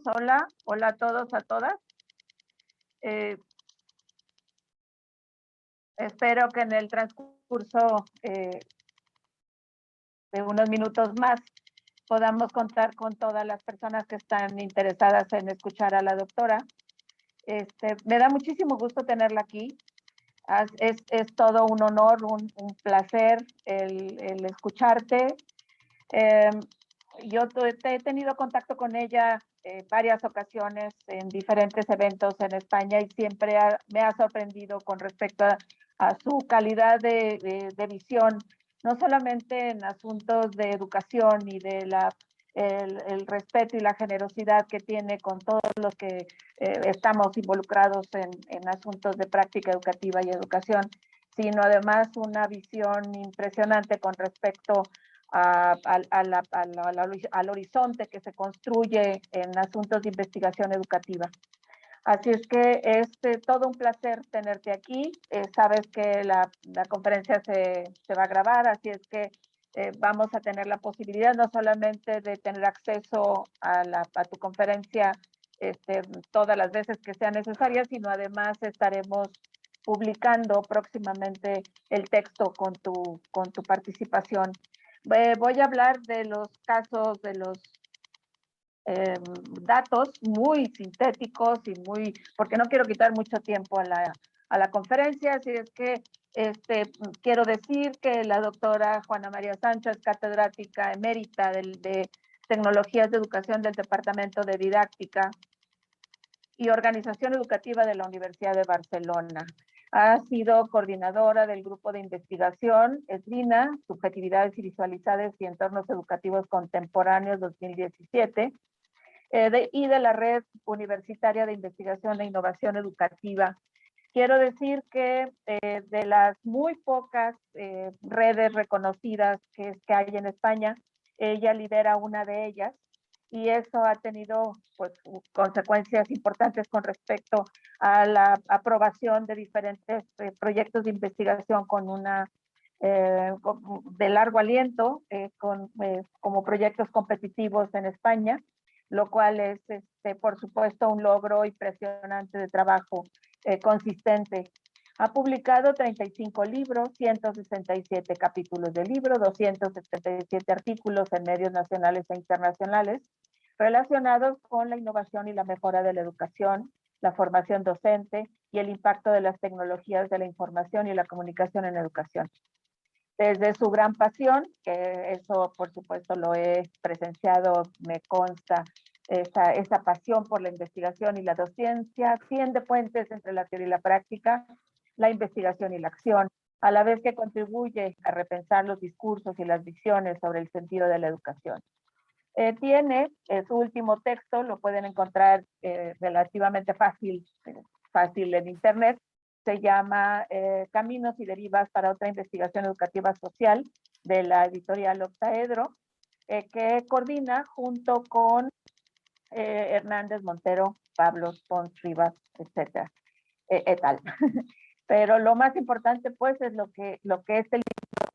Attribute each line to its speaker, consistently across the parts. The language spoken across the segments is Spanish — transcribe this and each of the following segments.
Speaker 1: Hola, hola a todos, a todas. Espero que en el transcurso de unos minutos más podamos contar con todas las personas que están interesadas en escuchar a la doctora. Me da muchísimo gusto tenerla aquí. Es todo un honor, un placer el escucharte. Yo he tenido contacto con ella varias ocasiones en diferentes eventos en España y siempre me ha sorprendido con respecto a su calidad de visión, no solamente en asuntos de educación y de el respeto y la generosidad que tiene con todos los que estamos involucrados en asuntos de práctica educativa y educación, sino además una visión impresionante con respecto al horizonte que se construye en asuntos de investigación educativa. Así es que es todo un placer tenerte aquí. Sabes que la conferencia se va a grabar, así es que vamos a tener la posibilidad no solamente de tener acceso a tu conferencia todas las veces que sea necesaria, sino además estaremos publicando próximamente el texto con tu participación. Voy a hablar de los casos, de los datos muy sintéticos y porque no quiero quitar mucho tiempo a la conferencia, así es que quiero decir que la doctora Juana María Sancho es catedrática emérita de Tecnologías de Educación del Departamento de Didáctica y Organización Educativa de la Universidad de Barcelona. Ha sido coordinadora del grupo de investigación ESLINA, Subjetividades y Visualizadas y Entornos Educativos Contemporáneos 2017, y de la Red Universitaria de Investigación e Innovación Educativa. Quiero decir que de las muy pocas redes reconocidas que hay en España, ella lidera una de ellas, y eso ha tenido pues consecuencias importantes con respecto a la aprobación de diferentes proyectos de investigación con una de largo aliento, como proyectos competitivos en España, lo cual es por supuesto un logro impresionante de trabajo consistente. Ha publicado 35 libros, 167 capítulos de libro, 277 artículos en medios nacionales e internacionales relacionados con la innovación y la mejora de la educación, la formación docente y el impacto de las tecnologías de la información y la comunicación en educación. Desde su gran pasión, que eso por supuesto lo he presenciado, me consta, esa pasión por la investigación y la docencia, tiende puentes entre la teoría y la práctica, la investigación y la acción, a la vez que contribuye a repensar los discursos y las visiones sobre el sentido de la educación. Tiene su último texto, lo pueden encontrar relativamente fácil en internet, se llama Caminos y Derivas para otra investigación educativa social, de la editorial Octaedro, que coordina junto con Hernández Montero, Pablo Pons Rivas, etcétera, et al. Pero lo más importante pues es lo que este libro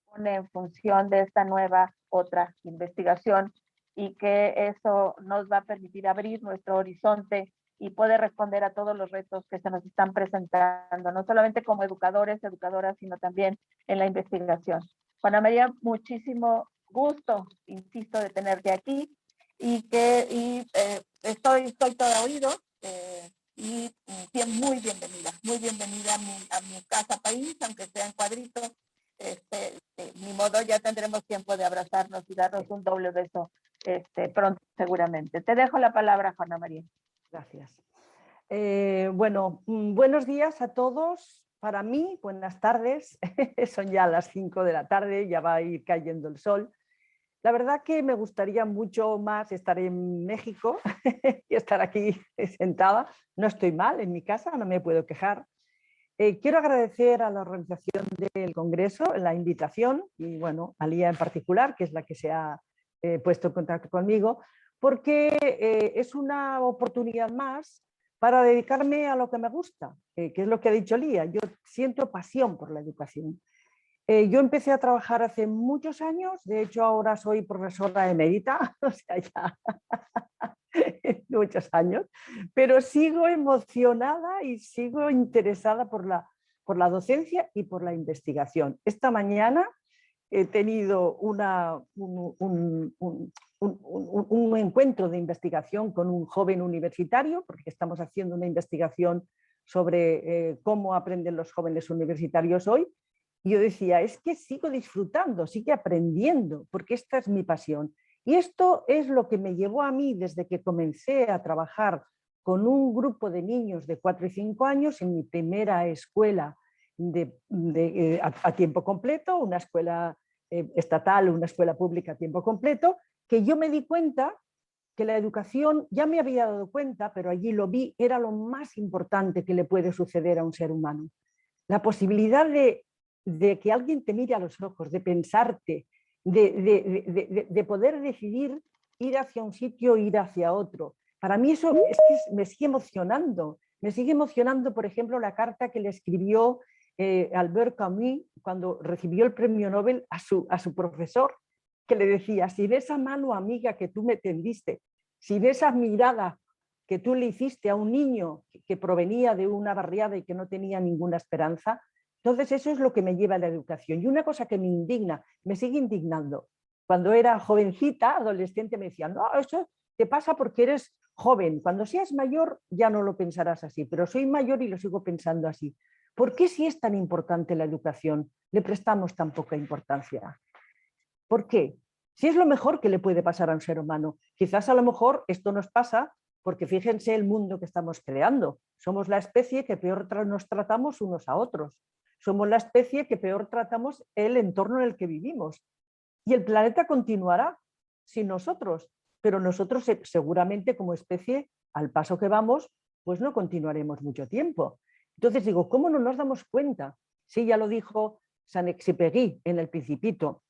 Speaker 1: pone en función de esta nueva otra investigación, y que eso nos va a permitir abrir nuestro horizonte y poder responder a todos los retos que se nos están presentando, no solamente como educadores, educadoras, sino también en la investigación. Juana María, muchísimo gusto, insisto, de tenerte aquí, y estoy toda oído, y muy bienvenida a mi casa país, aunque sea en cuadrito. Ni modo, ya tendremos tiempo de abrazarnos y darnos un doble beso pronto seguramente. Te dejo la palabra, Juana María.
Speaker 2: Gracias. Bueno, buenos días a todos. Para mí, buenas tardes. Son ya las 5 de la tarde, ya va a ir cayendo el sol. La verdad que me gustaría mucho más estar en México y estar aquí sentada. No estoy mal en mi casa, no me puedo quejar. Quiero agradecer a la organización del Congreso la invitación, y bueno, a Lía en particular, que es la que se ha puesto en contacto conmigo, porque es una oportunidad más para dedicarme a lo que me gusta, que es lo que ha dicho Lía. Yo siento pasión por la educación. Yo empecé a trabajar hace muchos años, de hecho ahora soy profesora emérita, o sea, ya muchos años, pero sigo emocionada y sigo interesada por la docencia y por la investigación. Esta mañana he tenido un encuentro de investigación con un joven universitario, porque estamos haciendo una investigación sobre cómo aprenden los jóvenes universitarios hoy. Y yo decía, es que sigo disfrutando, sigo aprendiendo, porque esta es mi pasión. Y esto es lo que me llevó a mí desde que comencé a trabajar con un grupo de niños de 4 y 5 años en mi primera escuela a tiempo completo, una escuela estatal, una escuela pública a tiempo completo, que yo me di cuenta que la educación, ya me había dado cuenta, pero allí lo vi, era lo más importante que le puede suceder a un ser humano. La posibilidad de que alguien te mire a los ojos, de pensarte, de poder decidir ir hacia un sitio o ir hacia otro. Para mí eso es que me sigue emocionando. Me sigue emocionando, por ejemplo, la carta que le escribió Albert Camus cuando recibió el premio Nobel a su profesor, que le decía, sin esa mano amiga que tú me tendiste, sin esa mirada que tú le hiciste a un niño que provenía de una barriada y que no tenía ninguna esperanza. Entonces eso es lo que me lleva a la educación. Y una cosa que me indigna, me sigue indignando. Cuando era jovencita, adolescente, me decían, no, eso te pasa porque eres joven. Cuando seas mayor ya no lo pensarás así, pero soy mayor y lo sigo pensando así. ¿Por qué si es tan importante la educación le prestamos tan poca importancia? ¿Por qué? Si es lo mejor que le puede pasar a un ser humano. Quizás a lo mejor esto nos pasa porque fíjense el mundo que estamos creando. Somos la especie que peor nos tratamos unos a otros. Somos la especie que peor tratamos el entorno en el que vivimos. Y el planeta continuará sin nosotros, pero nosotros seguramente como especie, al paso que vamos, pues no continuaremos mucho tiempo. Entonces digo, ¿cómo no nos damos cuenta? Sí, ya lo dijo Saint-Exupéry en El Principito,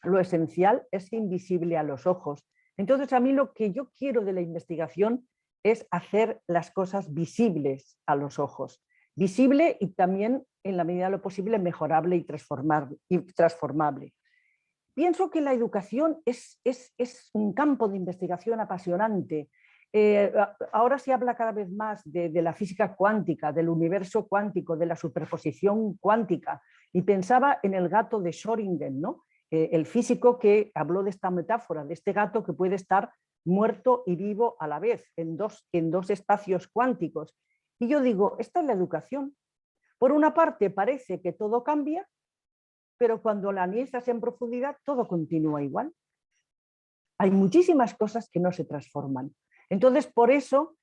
Speaker 2: lo esencial es invisible a los ojos. Entonces a mí lo que yo quiero de la investigación es hacer las cosas visibles a los ojos. Visible y también, en la medida de lo posible, mejorable y transformable. Pienso que la educación es un campo de investigación apasionante. Ahora se habla cada vez más de la física cuántica, del universo cuántico, de la superposición cuántica. Y pensaba en el gato de Schrödinger, ¿no? El físico que habló de esta metáfora, de este gato que puede estar muerto y vivo a la vez, en dos espacios cuánticos. Y yo digo, esta es la educación. Por una parte parece que todo cambia, pero cuando la analizas en profundidad todo continúa igual. Hay muchísimas cosas que no se transforman. Entonces, por eso,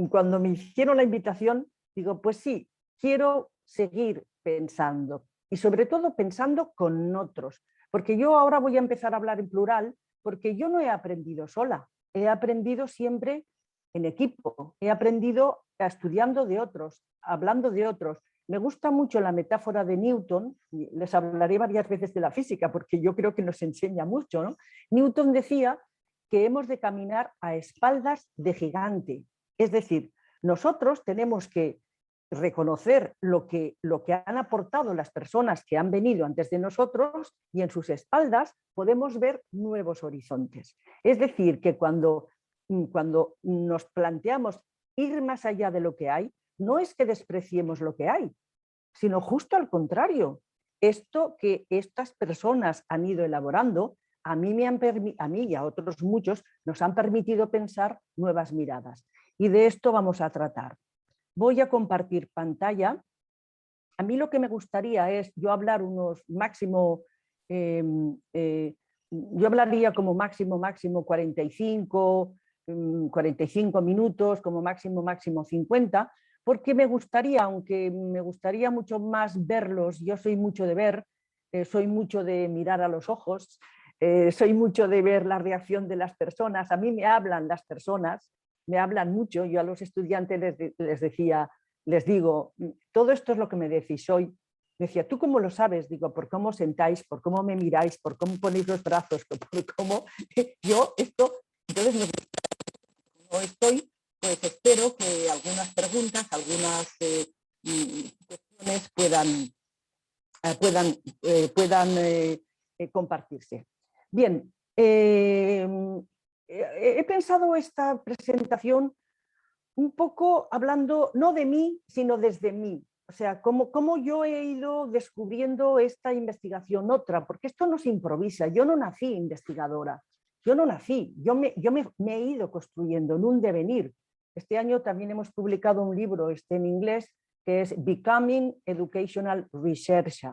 Speaker 2: cuando me hicieron la invitación, digo, pues sí, quiero seguir pensando y sobre todo pensando con otros. Porque yo ahora voy a empezar a hablar en plural, porque yo no he aprendido sola, he aprendido siempre en equipo, he aprendido estudiando de otros, hablando de otros. Me gusta mucho la metáfora de Newton, les hablaré varias veces de la física porque yo creo que nos enseña mucho, ¿no? Newton decía que hemos de caminar a espaldas de gigante, es decir, nosotros tenemos que reconocer lo que han aportado las personas que han venido antes de nosotros y en sus espaldas podemos ver nuevos horizontes. Es decir, que cuando nos planteamos ir más allá de lo que hay, no es que despreciemos lo que hay, sino justo al contrario. Esto que estas personas han ido elaborando, a mí y a otros muchos nos han permitido pensar nuevas miradas. Y de esto vamos a tratar. Voy a compartir pantalla. A mí lo que me gustaría es yo hablar unos máximo, yo hablaría como máximo 45 minutos, como máximo 50, porque me gustaría, aunque me gustaría mucho más verlos, yo soy mucho de ver, soy mucho de mirar a los ojos, soy mucho de ver la reacción de las personas, a mí me hablan las personas, me hablan mucho, yo a los estudiantes les digo, todo esto es lo que me decís hoy. Me decía, ¿tú cómo lo sabes? Digo, por cómo sentáis, por cómo me miráis, por cómo ponéis los brazos, por cómo yo esto, entonces me gusta, no estoy, pues espero que algunas preguntas, algunas cuestiones puedan compartirse. Bien, he pensado esta presentación un poco hablando no de mí, sino desde mí. O sea, cómo yo he ido descubriendo esta investigación otra, porque esto no se improvisa. Yo no nací investigadora, yo no nací, yo me he ido construyendo en un devenir. Este año también hemos publicado un libro en inglés que es Becoming Educational Researcher,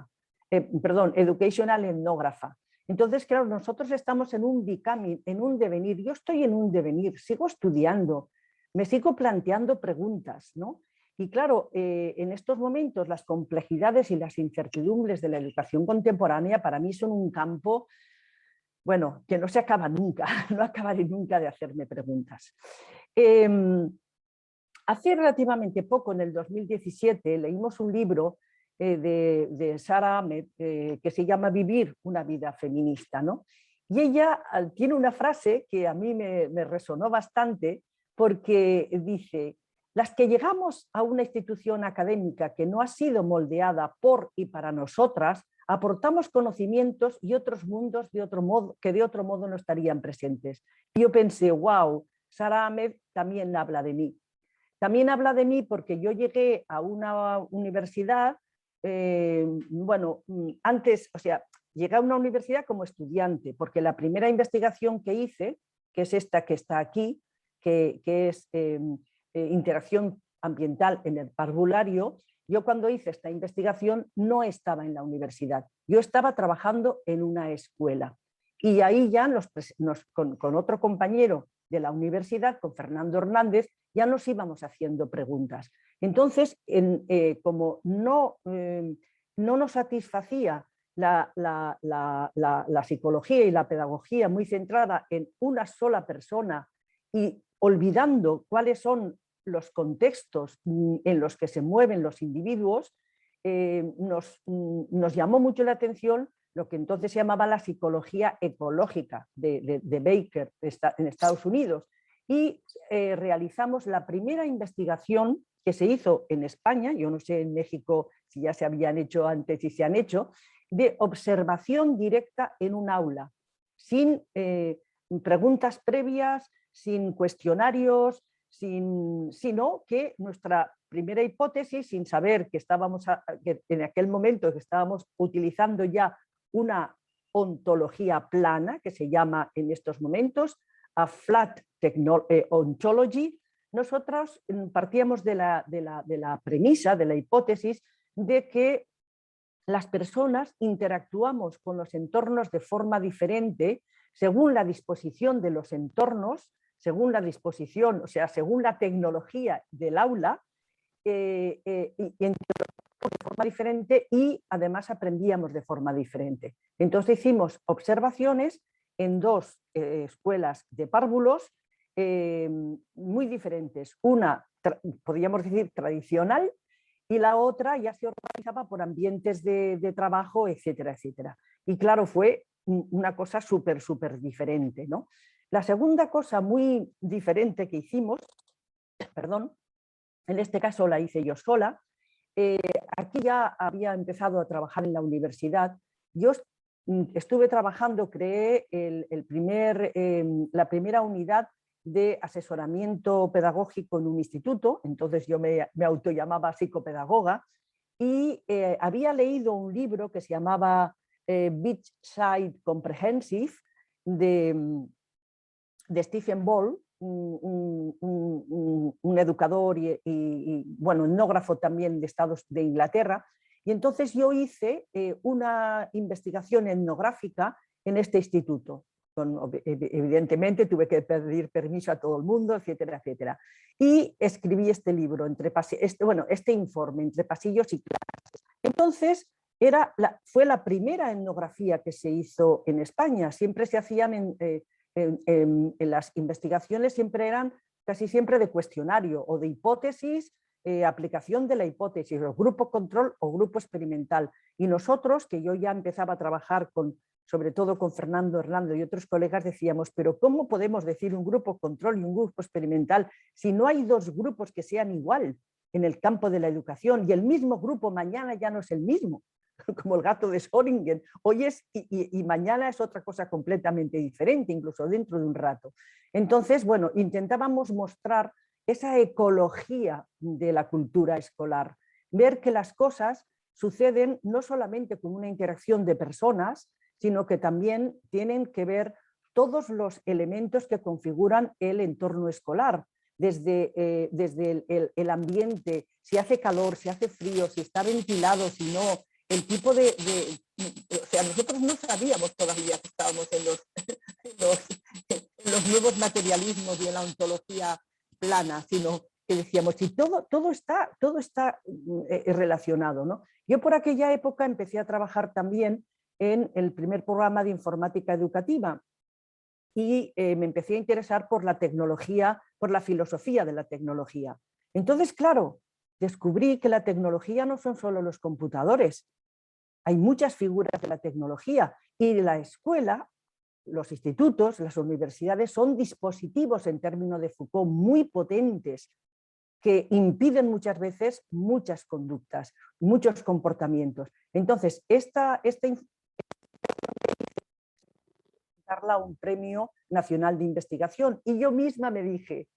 Speaker 2: Educational Ethnographer. Entonces, claro, nosotros estamos en un becoming, en un devenir. Yo estoy en un devenir, sigo estudiando, me sigo planteando preguntas, ¿no? Y claro, en estos momentos las complejidades y las incertidumbres de la educación contemporánea para mí son un campo, bueno, que no se acaba nunca, no acabaré nunca de hacerme preguntas. Hace relativamente poco, en el 2017, leímos un libro de Sara Ahmed que se llama Vivir una vida feminista, ¿no? Y ella tiene una frase que a mí me resonó bastante, porque dice: las que llegamos a una institución académica que no ha sido moldeada por y para nosotras, aportamos conocimientos y otros mundos que de otro modo no estarían presentes. Y yo pensé, wow, Sara Ahmed también habla de mí. También habla de mí porque yo llegué a una universidad, antes, o sea, llegué a una universidad como estudiante, porque la primera investigación que hice, que es esta que está aquí, que es interacción ambiental en el parvulario, yo cuando hice esta investigación no estaba en la universidad, yo estaba trabajando en una escuela. Y ahí ya con otro compañero de la universidad, con Fernando Hernández, ya nos íbamos haciendo preguntas. Entonces, como no nos satisfacía la psicología y la pedagogía muy centrada en una sola persona y olvidando cuáles son los contextos en los que se mueven los individuos, nos llamó mucho la atención lo que entonces se llamaba la psicología ecológica de Baker en Estados Unidos, y realizamos la primera investigación que se hizo en España, yo no sé en México si ya se habían hecho antes y se han hecho, de observación directa en un aula, sin preguntas previas, sin cuestionarios, sino que nuestra primera hipótesis, sin saber que en aquel momento que estábamos utilizando ya una ontología plana, que se llama en estos momentos a Flat Ontology, nosotros partíamos de la premisa, de la hipótesis de que las personas interactuamos con los entornos de forma diferente según la disposición de los entornos, según la disposición, o sea, según la tecnología del aula, y de forma diferente, y además aprendíamos de forma diferente. Entonces hicimos observaciones en dos escuelas de párvulos muy diferentes. Una, podríamos decir, tradicional, y la otra ya se organizaba por ambientes de trabajo, etcétera, etcétera. Y claro, fue una cosa súper diferente, ¿no? La segunda cosa muy diferente que hicimos, en este caso la hice yo sola, aquí ya había empezado a trabajar en la universidad. Yo estuve trabajando, creé la primera unidad de asesoramiento pedagógico en un instituto, entonces yo me autollamaba psicopedagoga, y había leído un libro que se llamaba Beachside Comprehensive de Stephen Ball, un educador y bueno, etnógrafo también de Inglaterra, y entonces yo hice una investigación etnográfica en este instituto. Evidentemente tuve que pedir permiso a todo el mundo, etcétera, etcétera. Y escribí este libro, este informe, Entre pasillos y clases. Entonces, fue la primera etnografía que se hizo en España. Siempre se hacían en las investigaciones, casi siempre de cuestionario o de hipótesis, aplicación de la hipótesis, o grupo control o grupo experimental. Y nosotros, que yo ya empezaba a trabajar sobre todo con Fernando Hernández y otros colegas, decíamos, pero ¿cómo podemos decir un grupo control y un grupo experimental si no hay dos grupos que sean igual en el campo de la educación, y el mismo grupo mañana ya no es el mismo? como el gato de Schrödinger. Hoy es y mañana es otra cosa completamente diferente, incluso dentro de un rato. Entonces, bueno, intentábamos mostrar esa ecología de la cultura escolar, ver que las cosas suceden no solamente con una interacción de personas, sino que también tienen que ver todos los elementos que configuran el entorno escolar, desde el ambiente, si hace calor, si hace frío, si está ventilado, si no, el tipo o sea, nosotros no sabíamos todavía que estábamos en los nuevos materialismos y en la ontología plana, sino que decíamos, y todo está relacionado, ¿no? Yo por aquella época empecé a trabajar también en el primer programa de informática educativa y me empecé a interesar por la tecnología, por la filosofía de la tecnología. Entonces, claro, descubrí que la tecnología no son solo los computadores, hay muchas figuras de la tecnología y la escuela, los institutos, las universidades son dispositivos en términos de Foucault muy potentes que impiden muchas veces muchas conductas, muchos comportamientos. Entonces, esta darla un premio nacional de investigación y yo misma me dije,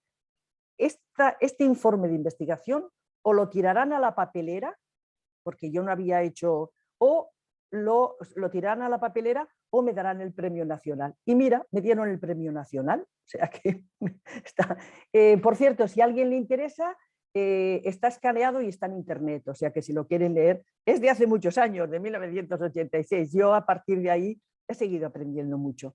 Speaker 2: este informe de investigación o lo tirarán a la papelera, porque yo no había hecho, o lo tirarán a la papelera o me darán el premio nacional. Y mira, me dieron el premio nacional. O sea que está. Por cierto, si a alguien le interesa, está escaneado y está en internet. O sea que si lo quieren leer, es de hace muchos años, de 1986. Yo a partir de ahí he seguido aprendiendo mucho.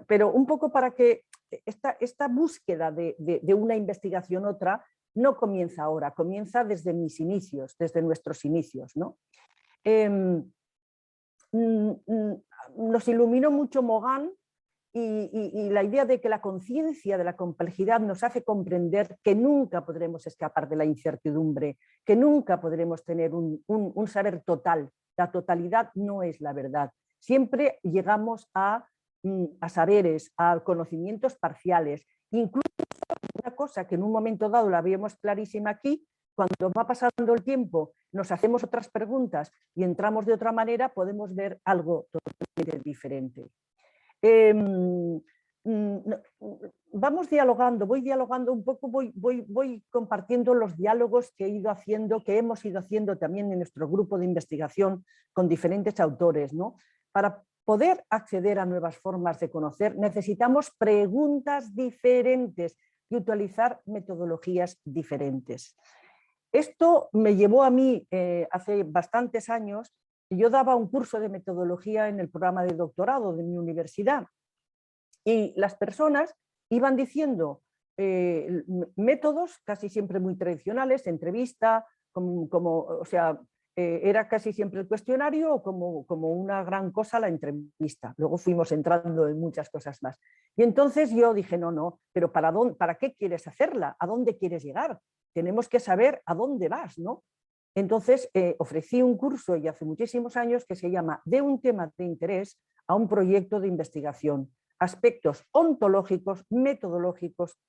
Speaker 2: Pero un poco para que esta búsqueda de una investigación otra no comienza ahora, comienza desde mis inicios, desde nuestros inicios, ¿no? Nos iluminó mucho Mogán y la idea de que la conciencia de la complejidad nos hace comprender que nunca podremos escapar de la incertidumbre, que nunca podremos tener un saber total. La totalidad no es la verdad. Siempre llegamos a saberes, a conocimientos parciales, incluso una cosa que en un momento dado la veíamos clarísima aquí, cuando va pasando el tiempo, nos hacemos otras preguntas y entramos de otra manera, podemos ver algo totalmente diferente. Vamos dialogando, voy dialogando un poco, voy compartiendo los diálogos que he ido haciendo, que hemos ido haciendo también en nuestro grupo de investigación con diferentes autores, ¿no? Para poder acceder a nuevas formas de conocer, necesitamos preguntas diferentes y utilizar metodologías diferentes. Esto me llevó a mí hace bastantes años. Yo daba un curso de metodología en el programa de doctorado de mi universidad y las personas iban diciendo métodos casi siempre muy tradicionales, entrevista, o sea, era casi siempre el cuestionario o como una gran cosa la entrevista. Luego fuimos entrando en muchas cosas más. Y entonces yo dije, no, pero ¿para qué quieres hacerla? ¿A dónde quieres llegar? Tenemos que saber a dónde vas, ¿no? Entonces ofrecí un curso y hace muchísimos años que se llama De un tema de interés a un proyecto de investigación. Aspectos ontológicos, metodológicos,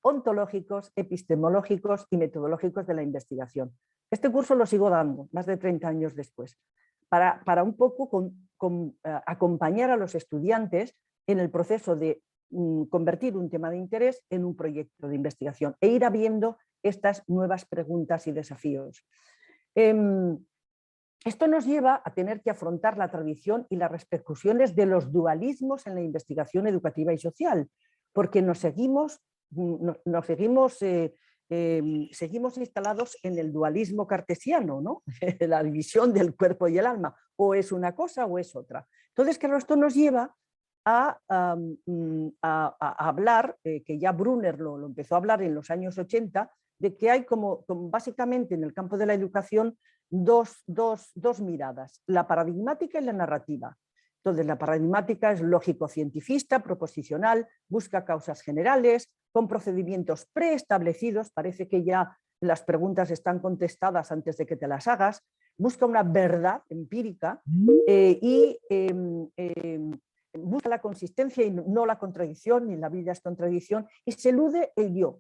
Speaker 2: ontológicos, epistemológicos y metodológicos de la investigación. Este curso lo sigo dando más de 30 años después, para un poco acompañar a los estudiantes en el proceso de convertir un tema de interés en un proyecto de investigación e ir habiendo estas nuevas preguntas y desafíos. Esto nos lleva a tener que afrontar la tradición y las repercusiones de los dualismos en la investigación educativa y social, porque seguimos instalados en el dualismo cartesiano, ¿no? La división del cuerpo y el alma, o es una cosa o es otra. Entonces, claro, esto nos lleva a hablar, que ya Brunner lo empezó a hablar en los años 80, de que hay como básicamente en el campo de la educación dos miradas, la paradigmática y la narrativa. Entonces, la paradigmática es lógico-cientifista, proposicional, busca causas generales, con procedimientos preestablecidos, parece que ya las preguntas están contestadas antes de que te las hagas, busca una verdad empírica y busca la consistencia y no la contradicción, ni la vida es contradicción, y se elude el yo.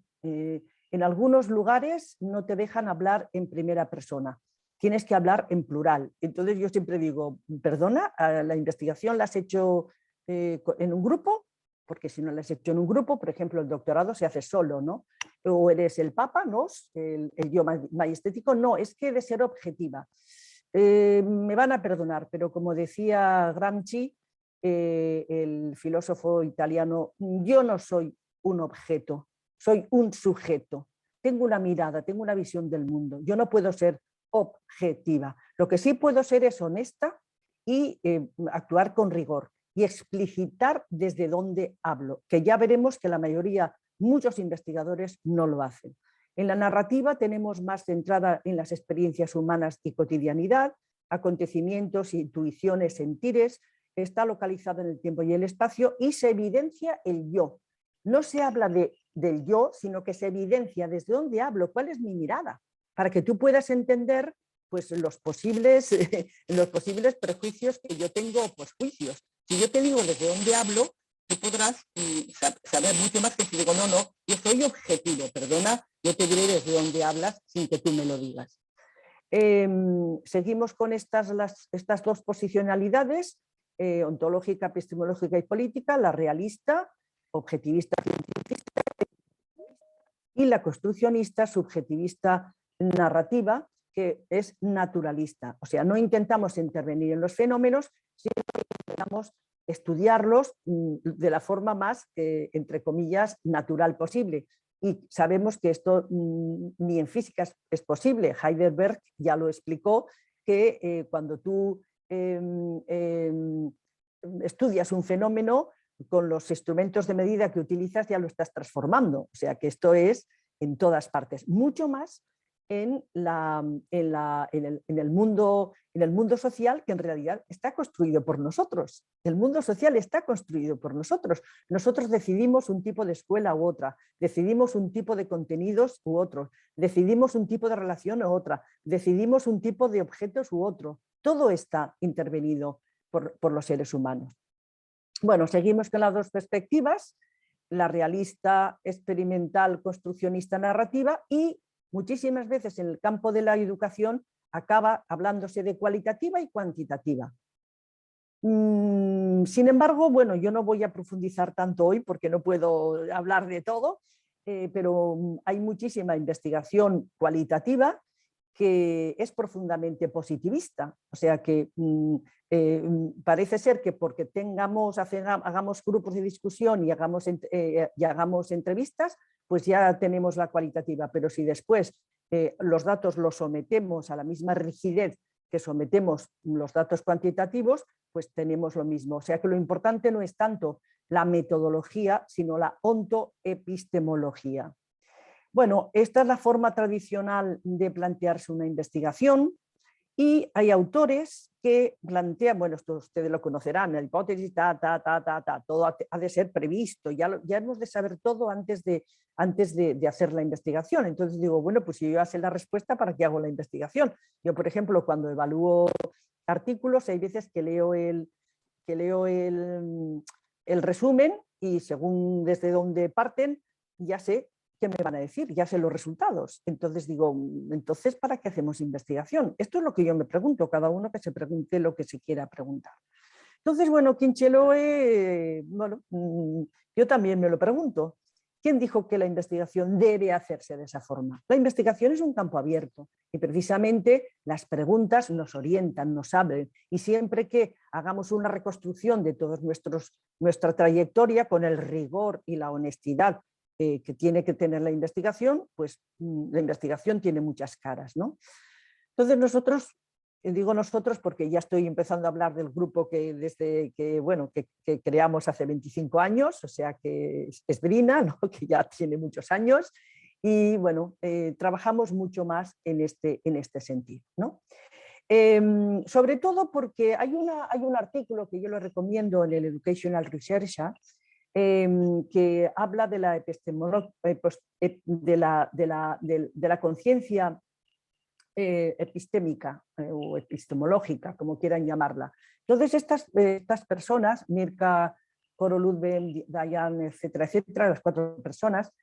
Speaker 2: En algunos lugares no te dejan hablar en primera persona, tienes que hablar en plural. Entonces yo siempre digo, perdona, ¿la investigación la has hecho en un grupo? Porque si no la has hecho en un grupo, por ejemplo, el doctorado se hace solo, ¿no? O eres el papa, ¿no? El yo majestético, no, es que he de ser objetiva. Me van a perdonar, pero como decía Gramsci, el filósofo italiano, yo no soy un objeto, soy un sujeto. Tengo una mirada, tengo una visión del mundo. Yo no puedo ser objetiva. Lo que sí puedo ser es honesta y actuar con rigor y explicitar desde dónde hablo, que ya veremos que la mayoría, muchos investigadores no lo hacen. En la narrativa tenemos más centrada en las experiencias humanas y cotidianidad, acontecimientos, intuiciones, sentires, está localizado en el tiempo y el espacio y se evidencia el yo. No se habla del yo, sino que se evidencia desde dónde hablo, cuál es mi mirada, para que tú puedas entender pues, los posibles prejuicios que yo tengo, pues juicios. Si yo te digo desde dónde hablo, tú podrás saber mucho más que si digo, no, yo soy objetivo, perdona, yo te diré desde dónde hablas sin que tú me lo digas. Seguimos con estas dos posicionalidades, ontológica, epistemológica y política, la realista, objetivista, científica, y la construccionista, subjetivista, narrativa, que es naturalista. O sea, no intentamos intervenir en los fenómenos, sino que intentamos estudiarlos de la forma más, entre comillas, natural posible. Y sabemos que esto ni en física es posible. Heidelberg ya lo explicó, que cuando tú estudias un fenómeno, con los instrumentos de medida que utilizas ya lo estás transformando. O sea que esto es en todas partes, mucho más en el mundo social, que en realidad está construido por nosotros. El mundo social está construido por nosotros. Nosotros decidimos un tipo de escuela u otra, decidimos un tipo de contenidos u otro, decidimos un tipo de relación u otra, decidimos un tipo de objetos u otro. Todo está intervenido por los seres humanos. Bueno, seguimos con las dos perspectivas, la realista, experimental, construccionista, narrativa, y muchísimas veces en el campo de la educación acaba hablándose de cualitativa y cuantitativa. Sin embargo, bueno, yo no voy a profundizar tanto hoy porque no puedo hablar de todo, pero hay muchísima investigación cualitativa que es profundamente positivista. O sea que parece ser que porque hagamos grupos de discusión y hagamos entrevistas, pues ya tenemos la cualitativa. Pero si después los datos los sometemos a la misma rigidez que sometemos los datos cuantitativos, pues tenemos lo mismo. O sea que lo importante no es tanto la metodología, sino la ontoepistemología. Bueno, esta es la forma tradicional de plantearse una investigación y hay autores que plantean, bueno, esto ustedes lo conocerán, la hipótesis, todo ha de ser previsto, ya hemos de saber todo antes de hacer la investigación. Entonces digo, bueno, pues si yo ya sé la respuesta, ¿para qué hago la investigación? Yo, por ejemplo, cuando evalúo artículos, hay veces que leo el resumen y según desde dónde parten, ya sé qué me van a decir, ya sé los resultados. Entonces digo, entonces, ¿para qué hacemos investigación? Esto es lo que yo me pregunto, cada uno que se pregunte lo que se quiera preguntar. Entonces, bueno, Quincheloe, bueno, yo también me lo pregunto. ¿Quién dijo que la investigación debe hacerse de esa forma? La investigación es un campo abierto y precisamente las preguntas nos orientan, nos abren, y siempre que hagamos una reconstrucción de toda nuestra trayectoria con el rigor y la honestidad que tiene que tener la investigación, pues la investigación tiene muchas caras, ¿no? Entonces nosotros, digo nosotros porque ya estoy empezando a hablar del grupo que creamos hace 25 años, o sea que es Brina, ¿no? Que ya tiene muchos años, y bueno, trabajamos mucho más en este sentido, ¿no? Sobre todo porque hay un artículo que yo lo recomiendo en el Educational Research, que habla de la conciencia epistémica o epistemológica, como quieran llamarla. Entonces estas personas, Mirka, Koroludben, Dayan, etcétera, etcétera, las 4 personas,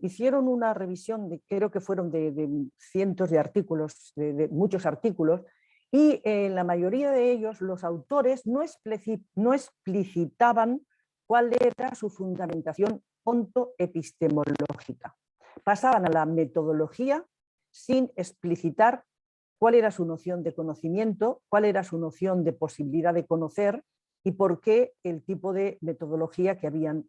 Speaker 2: hicieron una revisión, creo que fueron de cientos de artículos, de muchos artículos, y en la mayoría de ellos los autores no explicitaban cuál era su fundamentación ontoepistemológica. Pasaban a la metodología sin explicitar cuál era su noción de conocimiento, cuál era su noción de posibilidad de conocer y por qué el tipo de metodología que habían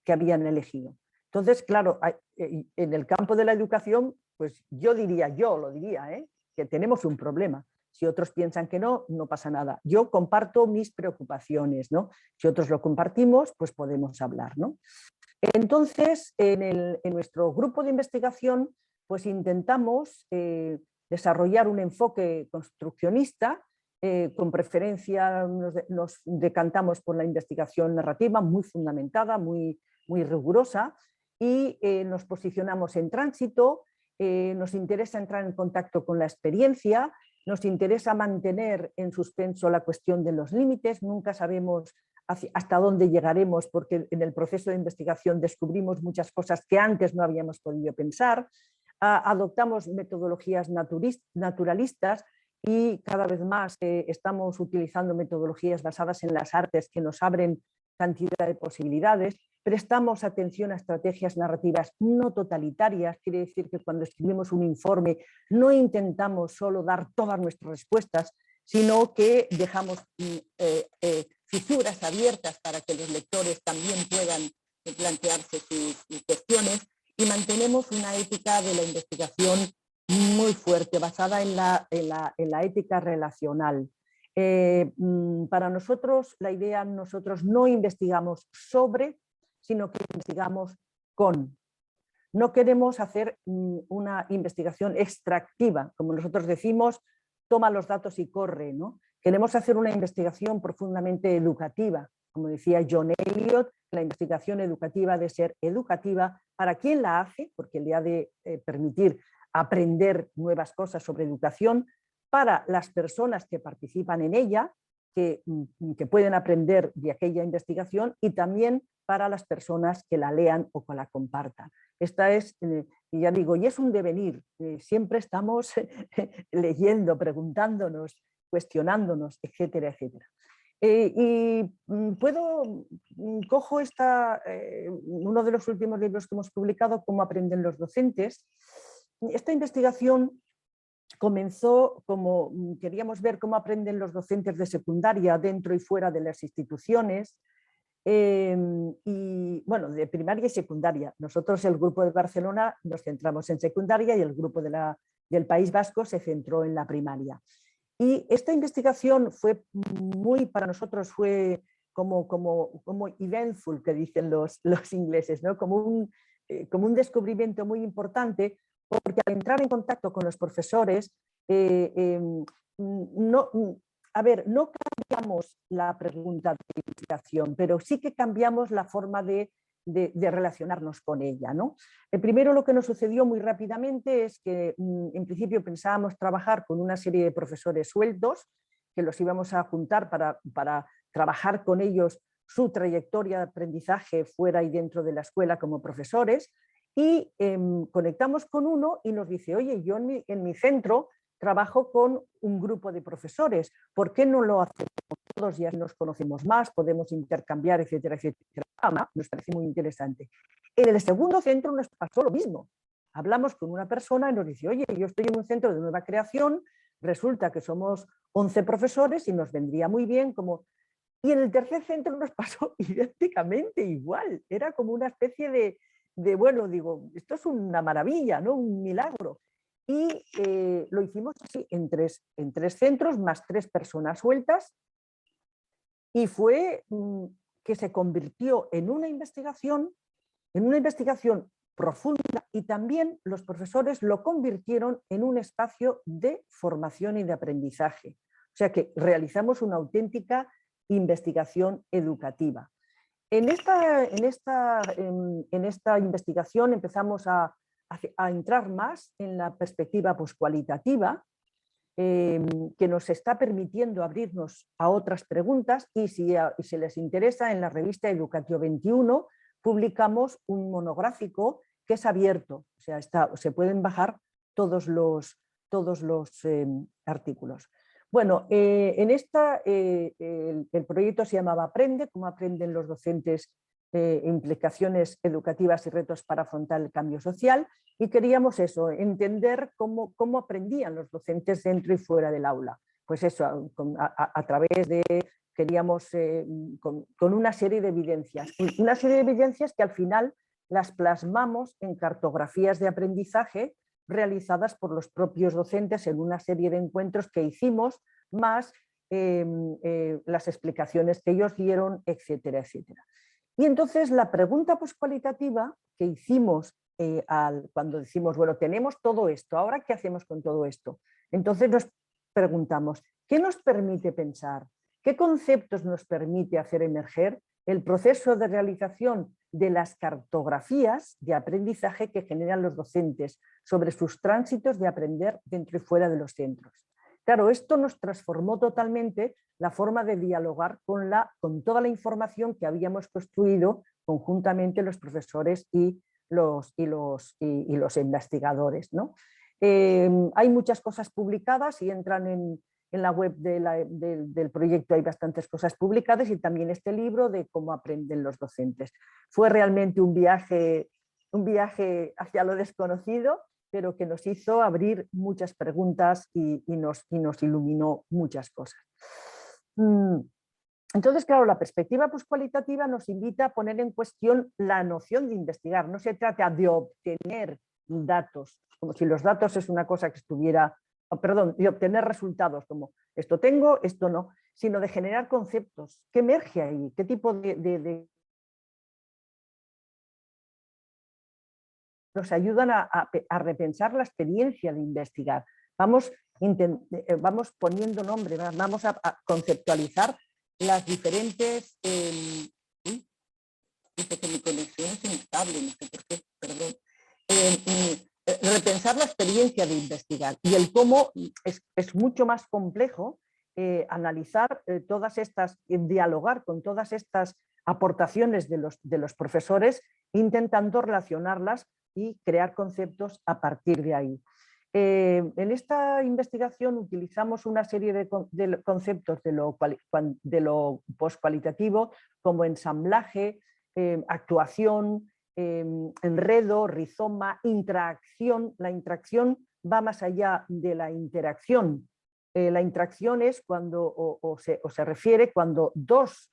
Speaker 2: elegido. Entonces, claro, en el campo de la educación, pues yo lo diría, que tenemos un problema. Si otros piensan que no, no pasa nada. Yo comparto mis preocupaciones, ¿no? Si otros lo compartimos, pues podemos hablar, ¿no? Entonces, en nuestro grupo de investigación, pues intentamos desarrollar un enfoque construccionista. Con preferencia nos decantamos por la investigación narrativa, muy fundamentada, muy rigurosa, y nos posicionamos en tránsito. Nos interesa entrar en contacto con la experiencia, nos interesa mantener en suspenso la cuestión de los límites. Nunca sabemos hasta dónde llegaremos, porque en el proceso de investigación descubrimos muchas cosas que antes no habíamos podido pensar. Adoptamos metodologías naturalistas y cada vez más estamos utilizando metodologías basadas en las artes que nos abren cantidad de posibilidades. Prestamos atención a estrategias narrativas no totalitarias, quiere decir que cuando escribimos un informe no intentamos solo dar todas nuestras respuestas, sino que dejamos fisuras abiertas para que los lectores también puedan plantearse sus cuestiones, y mantenemos una ética de la investigación muy fuerte, basada en la ética relacional. Para nosotros, la idea, nosotros no investigamos sobre, sino que investigamos con. No queremos hacer una investigación extractiva, como nosotros decimos, toma los datos y corre, ¿no? Queremos hacer una investigación profundamente educativa. Como decía John Eliot, la investigación educativa ha de ser educativa para quien la hace, porque le ha de permitir aprender nuevas cosas sobre educación, para las personas que participan en ella, que pueden aprender de aquella investigación, y también para las personas que la lean o que la compartan. Esta es, ya digo, y es un devenir. Siempre estamos leyendo, preguntándonos, cuestionándonos, etcétera, etcétera. Cojo uno de los últimos libros que hemos publicado, Cómo aprenden los docentes. Esta investigación comenzó como queríamos ver cómo aprenden los docentes de secundaria dentro y fuera de las instituciones, y bueno, de primaria y secundaria. Nosotros, el grupo de Barcelona, nos centramos en secundaria, y el grupo del País Vasco se centró en la primaria. Y esta investigación fue para nosotros fue como eventful, que dicen los ingleses, ¿no? Como un descubrimiento muy importante, porque al entrar en contacto con los profesores, no cambiamos la pregunta de investigación, pero sí que cambiamos la forma de relacionarnos con ella, ¿no? Primero, lo que nos sucedió muy rápidamente es que en principio pensábamos trabajar con una serie de profesores sueltos, que los íbamos a juntar para trabajar con ellos su trayectoria de aprendizaje fuera y dentro de la escuela como profesores, y conectamos con uno y nos dice: oye, yo en mi centro trabajo con un grupo de profesores, ¿por qué no lo hacemos todos? Ya nos conocemos más, podemos intercambiar, etcétera, etcétera. Nos parece muy interesante. En el segundo centro nos pasó lo mismo. Hablamos con una persona y nos dice: oye, yo estoy en un centro de nueva creación, resulta que somos 11 profesores y nos vendría muy bien como... Y en el tercer centro nos pasó idénticamente igual. Era como una especie de bueno, digo, esto es una maravilla, ¿no? Un milagro. Y lo hicimos así en tres centros, más 3 personas sueltas, y fue que se convirtió en una investigación profunda, y también los profesores lo convirtieron en un espacio de formación y de aprendizaje. O sea que realizamos una auténtica investigación educativa. En esta investigación empezamos a entrar más en la perspectiva poscualitativa, que nos está permitiendo abrirnos a otras preguntas, y si les interesa, en la revista Educatio 21 publicamos un monográfico que es abierto, o sea, se pueden bajar todos los artículos. Bueno, el proyecto se llamaba Aprende, cómo aprenden los docentes, implicaciones educativas y retos para afrontar el cambio social, y queríamos eso, entender cómo aprendían los docentes dentro y fuera del aula. Pues eso, a través de, queríamos, con una serie de evidencias que al final las plasmamos en cartografías de aprendizaje realizadas por los propios docentes en una serie de encuentros que hicimos, más las explicaciones que ellos dieron, etcétera, etcétera. Y entonces la pregunta poscualitativa que hicimos cuando decimos, bueno, tenemos todo esto, ¿ahora qué hacemos con todo esto? Entonces nos preguntamos, ¿qué nos permite pensar? ¿Qué conceptos nos permite hacer emerger el proceso de realización de las cartografías de aprendizaje que generan los docentes sobre sus tránsitos de aprender dentro y fuera de los centros? Claro, esto nos transformó totalmente la forma de dialogar con toda la información que habíamos construido conjuntamente los profesores y los investigadores, ¿no? Hay muchas cosas publicadas y entran en la web del proyecto, hay bastantes cosas publicadas, y también este libro de cómo aprenden los docentes. Fue realmente un viaje hacia lo desconocido, pero que nos hizo abrir muchas preguntas y nos iluminó muchas cosas. Entonces, claro, la perspectiva poscualitativa nos invita a poner en cuestión la noción de investigar. No se trata de obtener datos, como si los datos es una cosa que estuviera, de obtener resultados como esto tengo, esto no, sino de generar conceptos. ¿Qué emerge ahí? ¿Qué tipo nos ayudan a repensar la experiencia de investigar? Vamos poniendo nombre, vamos a conceptualizar las diferentes... dice que mi conexión es inestable, no sé por qué, perdón. Repensar la experiencia de investigar y el cómo es mucho más complejo analizar todas estas, dialogar con todas estas aportaciones de los profesores, intentando relacionarlas y crear conceptos a partir de ahí. En esta investigación utilizamos una serie de conceptos de lo poscualitativo, como ensamblaje, actuación, enredo, rizoma, interacción. La interacción va más allá de la interacción. La interacción es cuando, se refiere cuando dos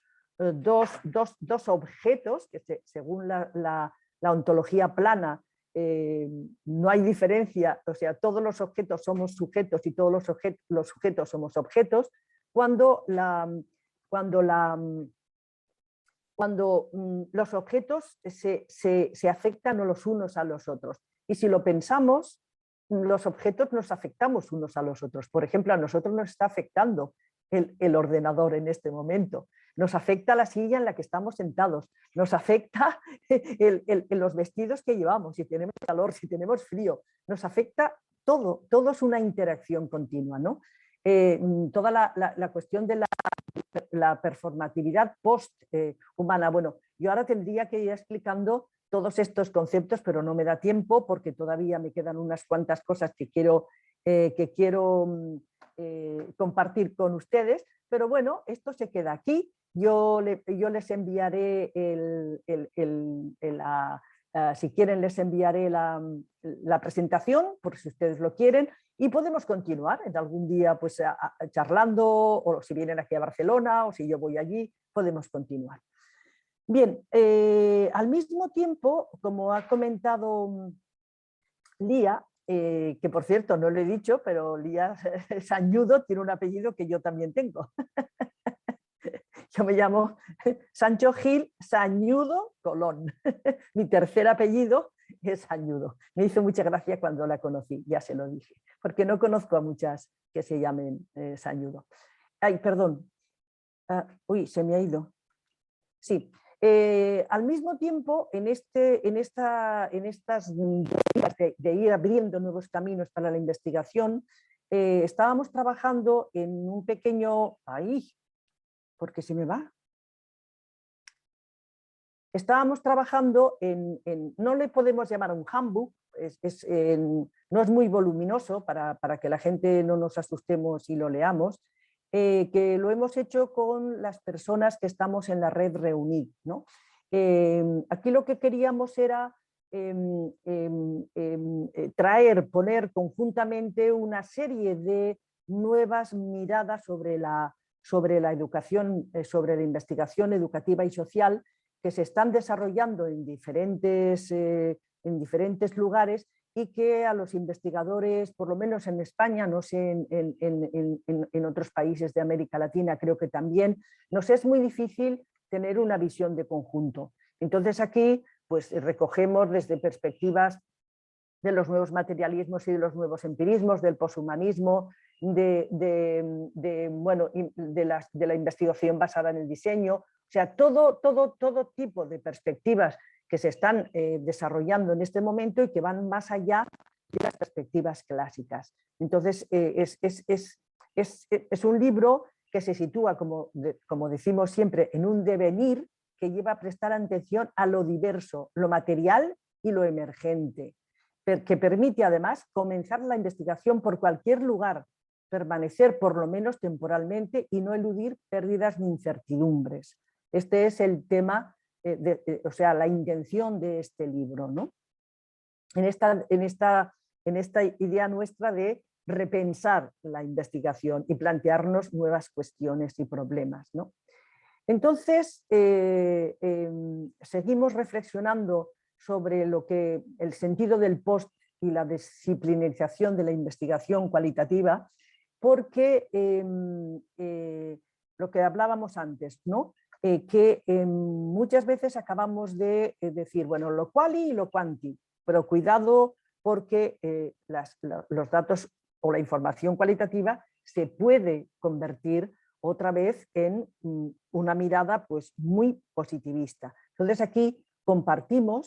Speaker 2: objetos, que según la ontología plana, no hay diferencia, o sea, todos los objetos somos sujetos y todos los sujetos somos objetos, cuando los objetos se afectan los unos a los otros. Y si lo pensamos, los objetos nos afectamos unos a los otros. Por ejemplo, a nosotros nos está afectando el ordenador en este momento. Nos afecta la silla en la que estamos sentados, nos afecta los vestidos que llevamos, si tenemos calor, si tenemos frío, nos afecta todo es una interacción continua, ¿no? Toda la cuestión de la performatividad post-humana. Bueno, yo ahora tendría que ir explicando todos estos conceptos, pero no me da tiempo porque todavía me quedan unas cuantas cosas que quiero compartir con ustedes, pero bueno, esto se queda aquí. Yo les enviaré si quieren les enviaré la presentación, por si ustedes lo quieren, y podemos continuar en algún día pues, charlando, o si vienen aquí a Barcelona, o si yo voy allí, podemos continuar. Bien, al mismo tiempo, como ha comentado Lía, que por cierto no lo he dicho, pero Lía Sañudo tiene un apellido que yo también tengo. Yo me llamo Sancho Gil Sañudo Colón. Mi tercer apellido es Sañudo. Me hizo mucha gracia cuando la conocí, ya se lo dije, porque no conozco a muchas que se llamen Sañudo. Ay, perdón. Uy, se me ha ido. Sí. Al mismo tiempo, en estas de ir abriendo nuevos caminos para la investigación, estábamos trabajando en un pequeño... ¡Ay! ¿Por qué se me va? estábamos trabajando no le podemos llamar un handbook, no es muy voluminoso para que la gente no nos asustemos y lo leamos, que lo hemos hecho con las personas que estamos en la red Reunid, ¿no? Aquí lo que queríamos era poner conjuntamente una serie de nuevas miradas sobre la educación, sobre la investigación educativa y social que se están desarrollando en diferentes lugares y que a los investigadores, por lo menos en España, no sé, en otros países de América Latina creo que también, nos es muy difícil tener una visión de conjunto. Entonces aquí pues recogemos desde perspectivas de los nuevos materialismos y de los nuevos empirismos, del poshumanismo, de la investigación basada en el diseño, o sea, todo tipo de perspectivas que se están desarrollando en este momento y que van más allá de las perspectivas clásicas. Entonces, es un libro que se sitúa, como decimos siempre, en un devenir que lleva a prestar atención a lo diverso, lo material y lo emergente, que permite además comenzar la investigación por cualquier lugar, permanecer por lo menos temporalmente y no eludir pérdidas ni incertidumbres. Este es el tema, o sea, la intención de este libro, ¿no? En esta idea nuestra de repensar la investigación y plantearnos nuevas cuestiones y problemas, ¿no? Entonces, seguimos reflexionando sobre el sentido del post y la disciplinarización de la investigación cualitativa, porque lo que hablábamos antes, ¿no? Que muchas veces acabamos de decir, bueno, lo quali y lo quanti, pero cuidado porque los datos o la información cualitativa se puede convertir otra vez en una mirada pues muy positivista. Entonces aquí comparto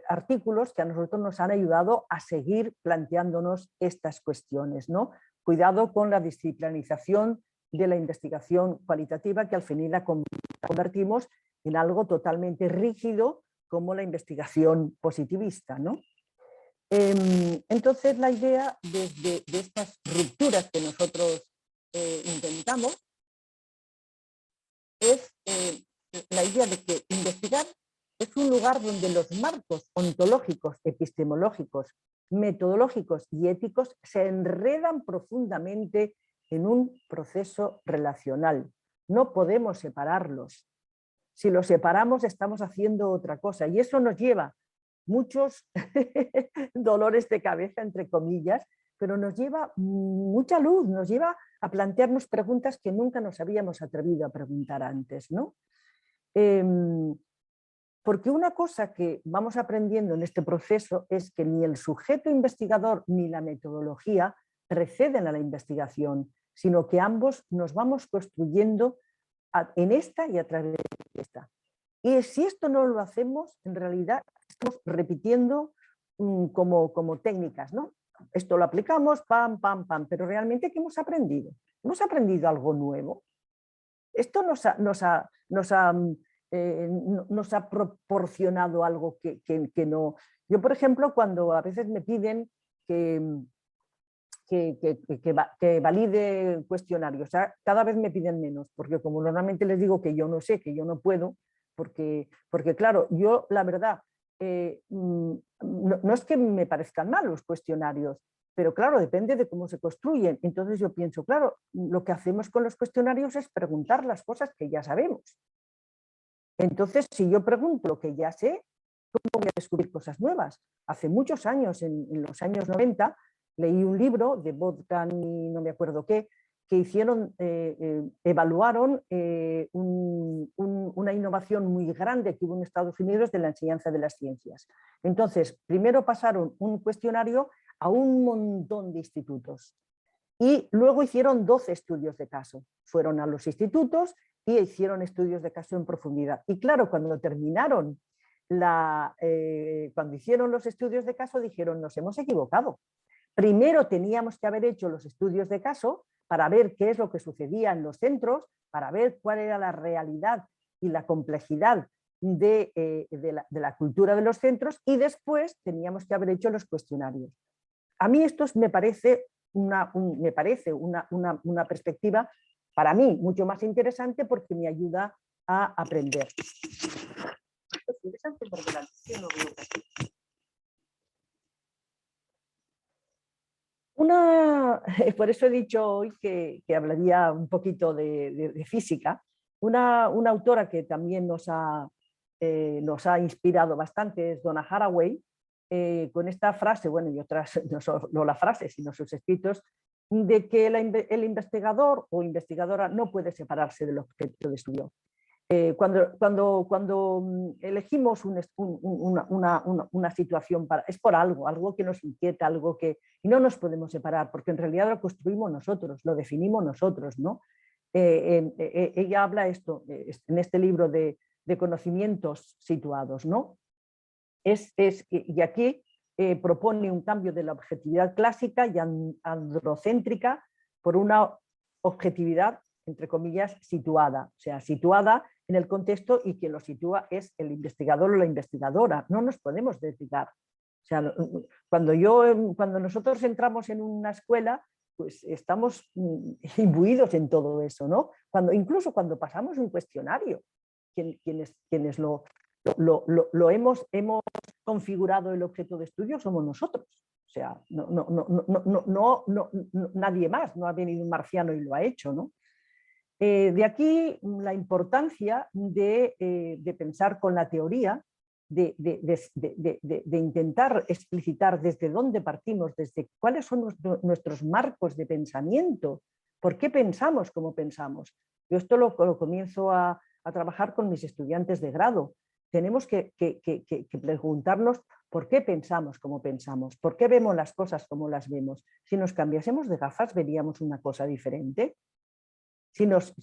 Speaker 2: artículos que a nosotros nos han ayudado a seguir planteándonos estas cuestiones, ¿no? Cuidado con la disciplinarización de la investigación cualitativa, que al final la convertimos en algo totalmente rígido como la investigación positivista, ¿no? Entonces la idea de estas rupturas que nosotros intentamos es la idea de que investigar es un lugar donde los marcos ontológicos, epistemológicos, metodológicos y éticos se enredan profundamente en un proceso relacional. No podemos separarlos. Si los separamos estamos haciendo otra cosa y eso nos lleva muchos dolores de cabeza, entre comillas, pero nos lleva mucha luz, nos lleva a plantearnos preguntas que nunca nos habíamos atrevido a preguntar antes, ¿no? Porque una cosa que vamos aprendiendo en este proceso es que ni el sujeto investigador ni la metodología preceden a la investigación, sino que ambos nos vamos construyendo en esta y a través de esta. Y si esto no lo hacemos, en realidad estamos repitiendo como técnicas, ¿no? Esto lo aplicamos, pam, pam, pam, pero realmente ¿qué hemos aprendido? ¿Hemos aprendido algo nuevo? Esto nos ha proporcionado algo que no... Yo, por ejemplo, cuando a veces me piden que valide cuestionarios, o sea, cada vez me piden menos, porque como normalmente les digo que yo no sé, que yo no puedo, porque claro, yo la verdad, no es que me parezcan mal los cuestionarios, pero claro, depende de cómo se construyen. Entonces yo pienso, claro, lo que hacemos con los cuestionarios es preguntar las cosas que ya sabemos. Entonces, si yo pregunto lo que ya sé, ¿cómo voy a descubrir cosas nuevas? Hace muchos años, en los años 90, leí un libro de Botkan y no me acuerdo qué, que hicieron, evaluaron una innovación muy grande que hubo en Estados Unidos de la enseñanza de las ciencias. Entonces, primero pasaron un cuestionario a un montón de institutos y luego hicieron 12 estudios de caso. Fueron a los institutos y hicieron estudios de caso en profundidad. Y claro, cuando terminaron, cuando hicieron los estudios de caso, dijeron, nos hemos equivocado. Primero teníamos que haber hecho los estudios de caso para ver qué es lo que sucedía en los centros, para ver cuál era la realidad y la complejidad de la cultura de los centros, y después teníamos que haber hecho los cuestionarios. A mí esto me parece una perspectiva, para mí, mucho más interesante porque me ayuda a aprender. Esto es interesante porque la lección no veo casi. Por eso he dicho hoy que hablaría un poquito de física. Una autora que también nos ha inspirado bastante es Donna Haraway, con esta frase, bueno, y otras, no la frase, sino sus escritos, de que el investigador o investigadora no puede separarse del objeto de estudio. Cuando elegimos una situación, es por algo que nos inquieta, y no nos podemos separar, porque en realidad lo construimos nosotros, lo definimos nosotros, ¿no? Ella habla en este libro de conocimientos situados, ¿no? Y aquí propone un cambio de la objetividad clásica y androcéntrica por una objetividad, entre comillas, situada, o sea, situada en el contexto, y quien lo sitúa es el investigador o la investigadora. No nos podemos desligar. O sea, cuando nosotros entramos en una escuela, pues estamos imbuidos en todo eso, ¿no? Incluso cuando pasamos un cuestionario, quienes lo hemos configurado el objeto de estudio somos nosotros. O sea, nadie más, no ha venido un marciano y lo ha hecho, ¿no? De aquí la importancia de pensar con la teoría, de intentar explicitar desde dónde partimos, desde cuáles son nuestros marcos de pensamiento, por qué pensamos como pensamos. Yo esto lo comienzo a trabajar con mis estudiantes de grado. Tenemos que preguntarnos por qué pensamos como pensamos, por qué vemos las cosas como las vemos. Si nos cambiásemos de gafas, ¿veríamos una cosa diferente? Si nos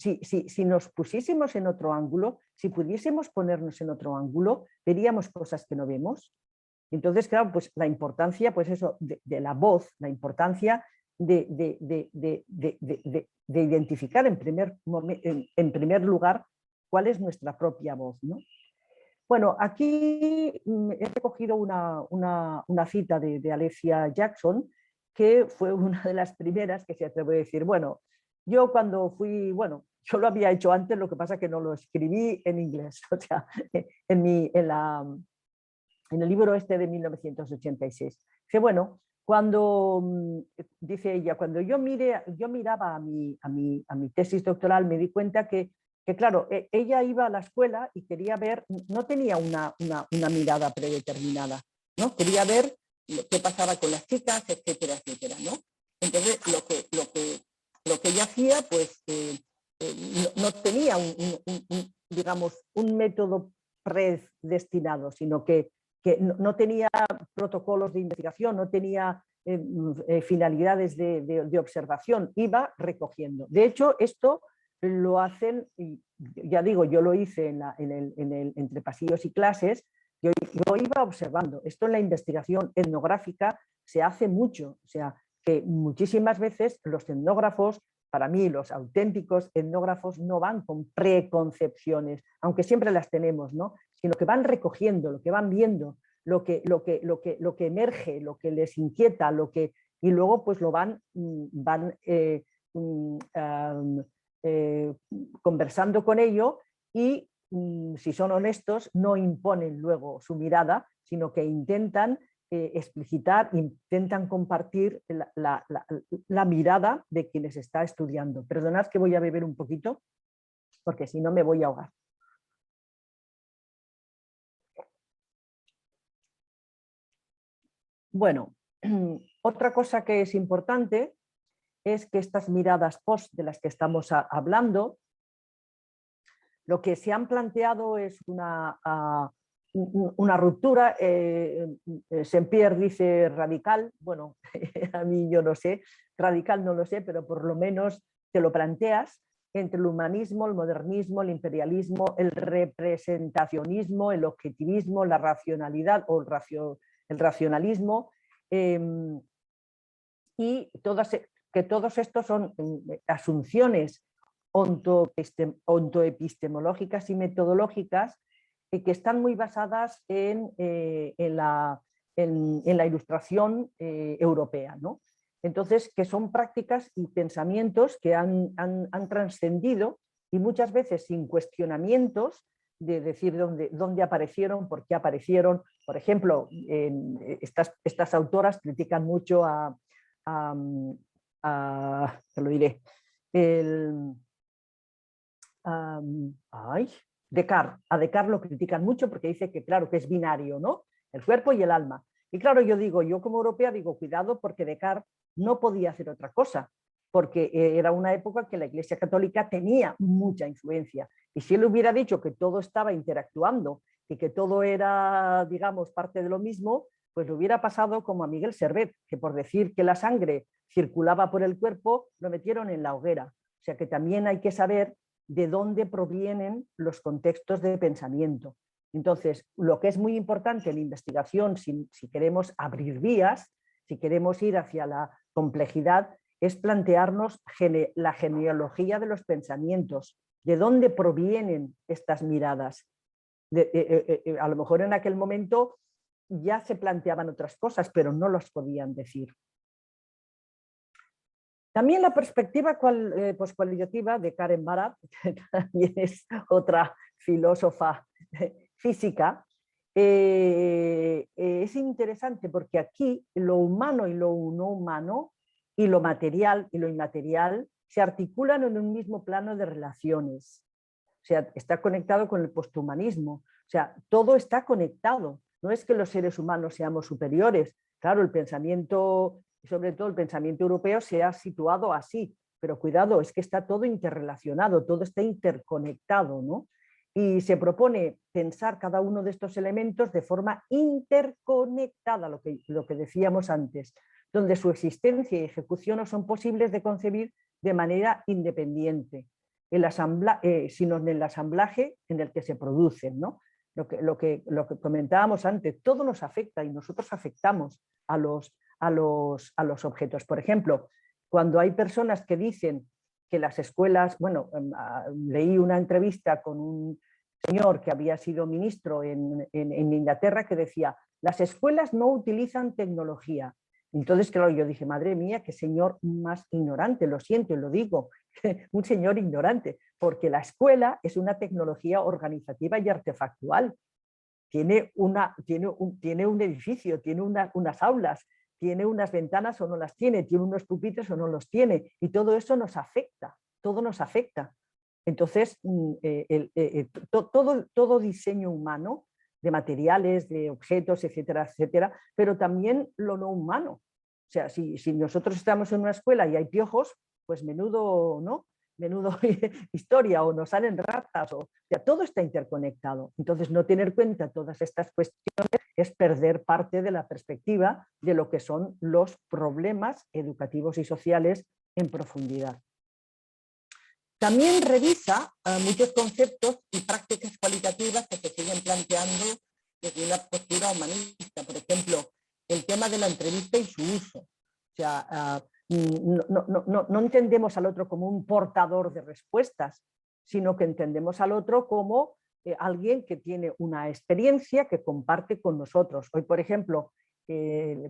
Speaker 2: pusiésemos en otro ángulo, si pudiésemos ponernos en otro ángulo, veríamos cosas que no vemos. Entonces, claro, pues la importancia, pues eso, de la voz, la importancia de identificar en primer lugar cuál es nuestra propia voz, ¿no? Bueno, aquí he recogido una cita de Alexia Jackson, que fue una de las primeras que se atrevió a decir, bueno, yo cuando fui, bueno, yo lo había hecho antes, lo que pasa es que no lo escribí en inglés, o sea, en el libro este de 1986. Dice, bueno, dice ella, cuando yo miraba a mi tesis doctoral, me di cuenta que claro, ella iba a la escuela y quería ver, no tenía una mirada predeterminada, ¿no? Quería ver qué pasaba con las chicas, etcétera, etcétera, ¿no? Entonces, lo que ella hacía, pues, no tenía digamos, un método predestinado, sino que no tenía protocolos de investigación, no tenía finalidades de observación, iba recogiendo. De hecho, esto lo hacen, y ya digo, yo lo hice entre pasillos y clases, yo iba observando. Esto en la investigación etnográfica se hace mucho, o sea, que muchísimas veces los etnógrafos, para mí los auténticos etnógrafos, no van con preconcepciones, aunque siempre las tenemos, ¿no? Sino que van recogiendo, lo que van viendo, lo que emerge, lo que les inquieta, y luego pues lo van conversando con ello, y si son honestos no imponen luego su mirada, sino que intentan explicitar, intentan compartir la mirada de quienes está estudiando. Perdonad que voy a beber un poquito porque si no me voy a ahogar. Bueno, otra cosa que es importante es que estas miradas post de las que estamos hablando, lo que se han planteado es una ruptura. Saint-Pierre dice radical, bueno, a mí yo no sé, radical no lo sé, pero por lo menos te lo planteas, entre el humanismo, el modernismo, el imperialismo, el representacionismo, el objetivismo, la racionalidad o el racionalismo, y que todos estos son asunciones ontoepistemológicas y metodológicas que están muy basadas en la ilustración europea, ¿no? Entonces, que son prácticas y pensamientos que han trascendido y muchas veces sin cuestionamientos de decir dónde aparecieron, por qué aparecieron. Por ejemplo, estas autoras critican mucho te lo diré, Descartes. A Descartes lo critican mucho porque dice que, claro, que es binario, ¿no? El cuerpo y el alma. Y claro, yo como europea digo, cuidado, porque Descartes no podía hacer otra cosa, porque era una época que la Iglesia Católica tenía mucha influencia. Y si él hubiera dicho que todo estaba interactuando y que todo era, digamos, parte de lo mismo, pues le hubiera pasado como a Miguel Servet, que por decir que la sangre circulaba por el cuerpo, lo metieron en la hoguera. O sea que también hay que saber de dónde provienen los contextos de pensamiento. Entonces, lo que es muy importante en la investigación, si queremos abrir vías, si queremos ir hacia la complejidad, es plantearnos la genealogía de los pensamientos, de dónde provienen estas miradas. A lo mejor en aquel momento ya se planteaban otras cosas, pero no las podían decir. También la perspectiva poscualitativa de Karen Barat, que también es otra filósofa física, es interesante porque aquí lo humano y lo no humano y lo material y lo inmaterial se articulan en un mismo plano de relaciones. O sea, está conectado con el posthumanismo. O sea, todo está conectado. No es que los seres humanos seamos superiores. Claro, el pensamiento, sobre todo el pensamiento europeo, se ha situado así. Pero cuidado, es que está todo interrelacionado, todo está interconectado, ¿no? Y se propone pensar cada uno de estos elementos de forma interconectada, lo que decíamos antes, donde su existencia y ejecución no son posibles de concebir de manera independiente, sino en el asamblaje en el que se producen, ¿no? Lo que comentábamos antes, todo nos afecta y nosotros afectamos a los objetos. Por ejemplo, cuando hay personas que dicen que las escuelas, bueno, leí una entrevista con un señor que había sido ministro en Inglaterra que decía, las escuelas no utilizan tecnología. Entonces, claro, yo dije, madre mía, qué señor más ignorante, lo siento y lo digo, un señor ignorante, porque la escuela es una tecnología organizativa y artefactual. Tiene un edificio, tiene unas aulas, tiene unas ventanas o no las tiene unos pupitres o no los tiene, y todo eso nos afecta, todo nos afecta. Entonces, todo diseño humano, de materiales, de objetos, etcétera, etcétera, pero también lo no humano. O sea, si nosotros estamos en una escuela y hay piojos, pues menudo, ¿no? Menudo historia, o nos salen ratas, o sea, todo está interconectado. Entonces, no tener en cuenta todas estas cuestiones es perder parte de la perspectiva de lo que son los problemas educativos y sociales en profundidad. También revisa muchos conceptos y prácticas cualitativas que se siguen planteando desde una postura humanista. Por ejemplo, el tema de la entrevista y su uso. O sea, no entendemos al otro como un portador de respuestas, sino que entendemos al otro como alguien que tiene una experiencia que comparte con nosotros. Hoy, por ejemplo,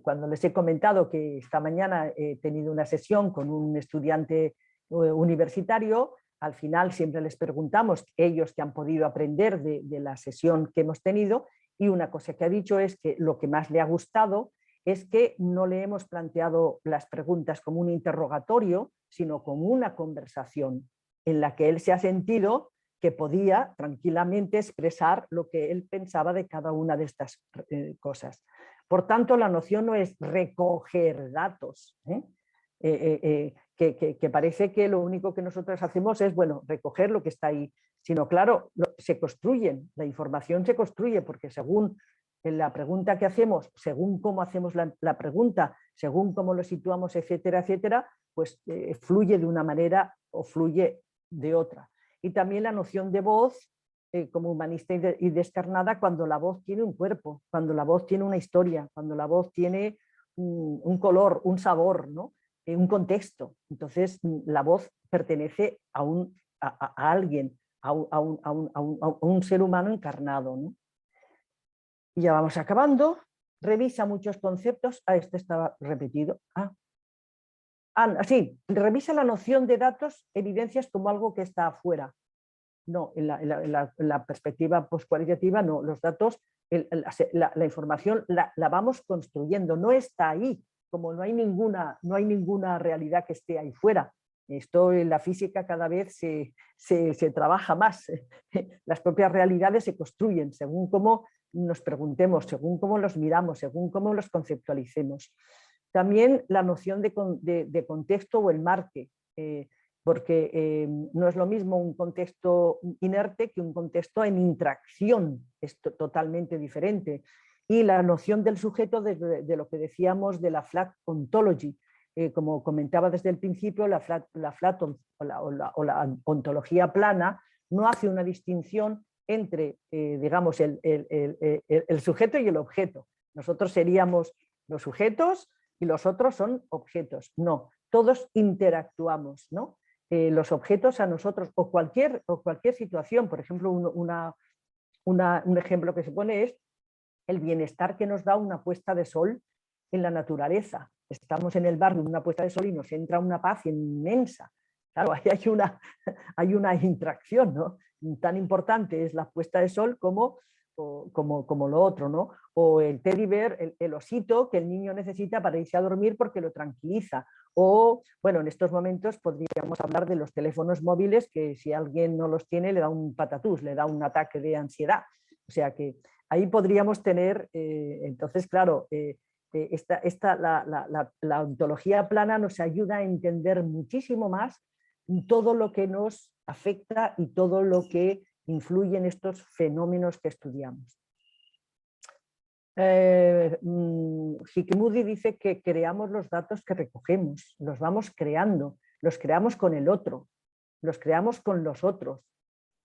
Speaker 2: cuando les he comentado que esta mañana he tenido una sesión con un estudiante universitario, al final siempre les preguntamos ellos que han podido aprender de la sesión que hemos tenido, y una cosa que ha dicho es que lo que más le ha gustado es que no le hemos planteado las preguntas como un interrogatorio, sino como una conversación en la que él se ha sentido que podía tranquilamente expresar lo que él pensaba de cada una de estas cosas. Por tanto, la noción no es recoger datos, que parece que lo único que nosotros hacemos es, bueno, recoger lo que está ahí, sino claro, se construyen, la información se construye porque según la pregunta que hacemos, según cómo hacemos la pregunta, según cómo lo situamos, etcétera, etcétera, pues fluye de una manera o fluye de otra. Y también la noción de voz como humanista y descarnada, cuando la voz tiene un cuerpo, cuando la voz tiene una historia, cuando la voz tiene un color, un sabor, ¿no? un contexto. Entonces, la voz pertenece a alguien, a un ser humano encarnado, ¿no? Y ya vamos acabando. Revisa muchos conceptos. Este estaba repetido. Sí, revisa la noción de datos, evidencias como algo que está afuera. No, en la perspectiva postcualitativa, no. Los datos, la información la vamos construyendo, no está ahí, como no hay ninguna realidad que esté ahí fuera. Esto en la física cada vez se trabaja más. Las propias realidades se construyen según cómo nos preguntemos, según cómo los miramos, según cómo los conceptualicemos. También la noción de contexto o el marque, porque no es lo mismo un contexto inerte que un contexto en interacción, es totalmente diferente. Y la noción del sujeto de lo que decíamos de la flat ontology, como comentaba desde el principio, la ontología plana no hace una distinción entre, digamos, el sujeto y el objeto. Nosotros seríamos los sujetos y los otros son objetos. No, todos interactuamos, ¿no? Los objetos a nosotros o cualquier situación, por ejemplo, un ejemplo que se pone es el bienestar que nos da una puesta de sol en la naturaleza. Estamos en el barrio en una puesta de sol y nos entra una paz inmensa. Claro, ahí hay una interacción, ¿no? Tan importante es la puesta de sol como lo otro, ¿no? O el teddy bear, el osito que el niño necesita para irse a dormir porque lo tranquiliza. O, bueno, en estos momentos podríamos hablar de los teléfonos móviles que si alguien no los tiene le da un patatús, le da un ataque de ansiedad. O sea que ahí podríamos tener, entonces, claro, la ontología plana nos ayuda a entender muchísimo más todo lo que nos afecta y todo lo que influye en estos fenómenos que estudiamos. Hikimudy dice que creamos los datos que recogemos, los vamos creando, los creamos con el otro, los creamos con los otros.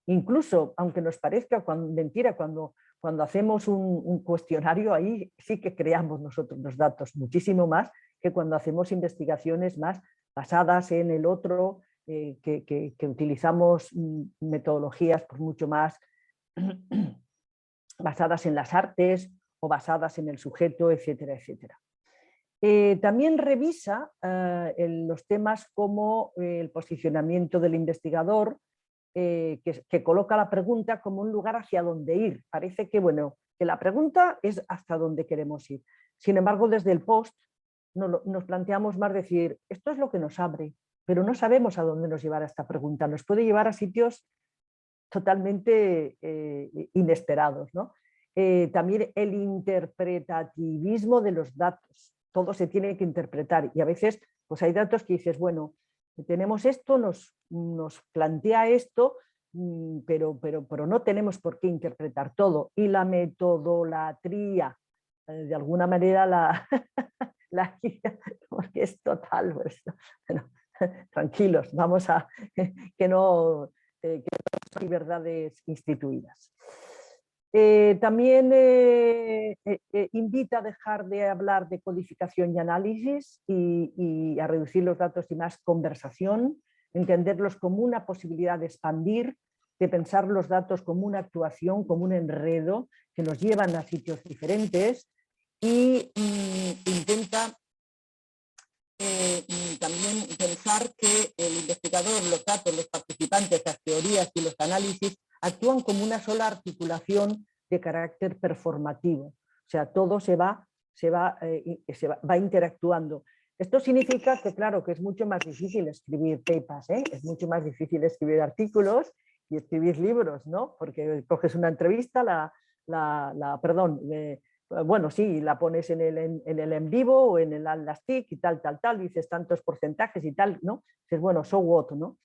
Speaker 2: Incluso, aunque nos parezca mentira, cuando hacemos un cuestionario, ahí sí que creamos nosotros los datos, muchísimo más que cuando hacemos investigaciones más basadas en el otro, que utilizamos metodologías pues, mucho más basadas en las artes o basadas en el sujeto, etcétera, etcétera. También revisa los temas como el posicionamiento del investigador, que coloca la pregunta como un lugar hacia donde ir. Parece que, bueno, que la pregunta es hasta dónde queremos ir. Sin embargo, desde el post nos planteamos más decir, esto es lo que nos abre, pero no sabemos a dónde nos llevará esta pregunta. Nos puede llevar a sitios totalmente inesperados, ¿no? También el interpretativismo de los datos. Todo se tiene que interpretar y a veces pues hay datos que dices, bueno, tenemos esto, nos plantea esto, pero no tenemos por qué interpretar todo. Y la metodolatría, de alguna manera la guía, porque es total. Pues, bueno, tranquilos, vamos a que no hay verdades instituidas. También invita a dejar de hablar de codificación y análisis y a reducir los datos y más conversación, entenderlos como una posibilidad de expandir, de pensar los datos como una actuación, como un enredo que nos llevan a sitios diferentes y intenta también pensar que el investigador, los datos, los participantes, las teorías y los análisis actúan como una sola articulación de carácter performativo. O sea, todo se va interactuando. Esto significa que, claro, que es mucho más difícil escribir papers, es mucho más difícil escribir artículos y escribir libros, ¿no? Porque coges una entrevista, bueno, sí, la pones en el en vivo o en el Atlas-TIC y tal, dices tantos porcentajes y tal, ¿no? Dices, bueno, so what, ¿no?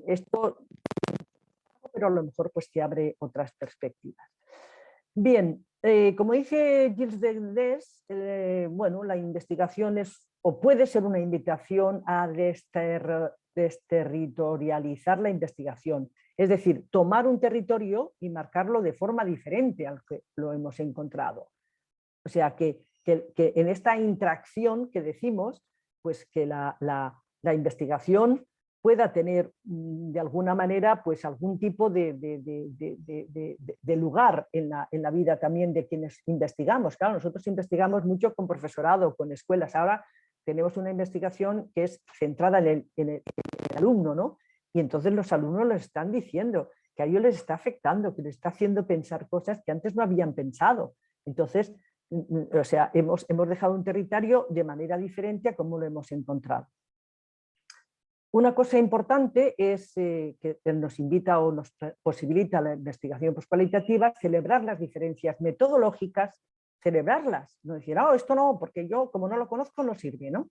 Speaker 2: Esto, pero a lo mejor pues te abre otras perspectivas. Bien, como dice Gilles Deleuze, bueno, la investigación es o puede ser una invitación a desterritorializar la investigación. Es decir, tomar un territorio y marcarlo de forma diferente al que lo hemos encontrado. O sea, que en esta interacción que decimos, pues que la investigación pueda tener de alguna manera pues algún tipo de lugar en la vida también de quienes investigamos. Claro, nosotros investigamos mucho con profesorado, con escuelas. Ahora tenemos una investigación que es centrada en el alumno, ¿no? Y entonces los alumnos les están diciendo que a ellos les está afectando, que les está haciendo pensar cosas que antes no habían pensado. Entonces, o sea, hemos dejado un territorio de manera diferente a cómo lo hemos encontrado. Una cosa importante es que nos invita o nos posibilita la investigación postcualitativa celebrar las diferencias metodológicas, celebrarlas, no decir, oh, esto no, porque yo como no lo conozco no sirve, ¿no?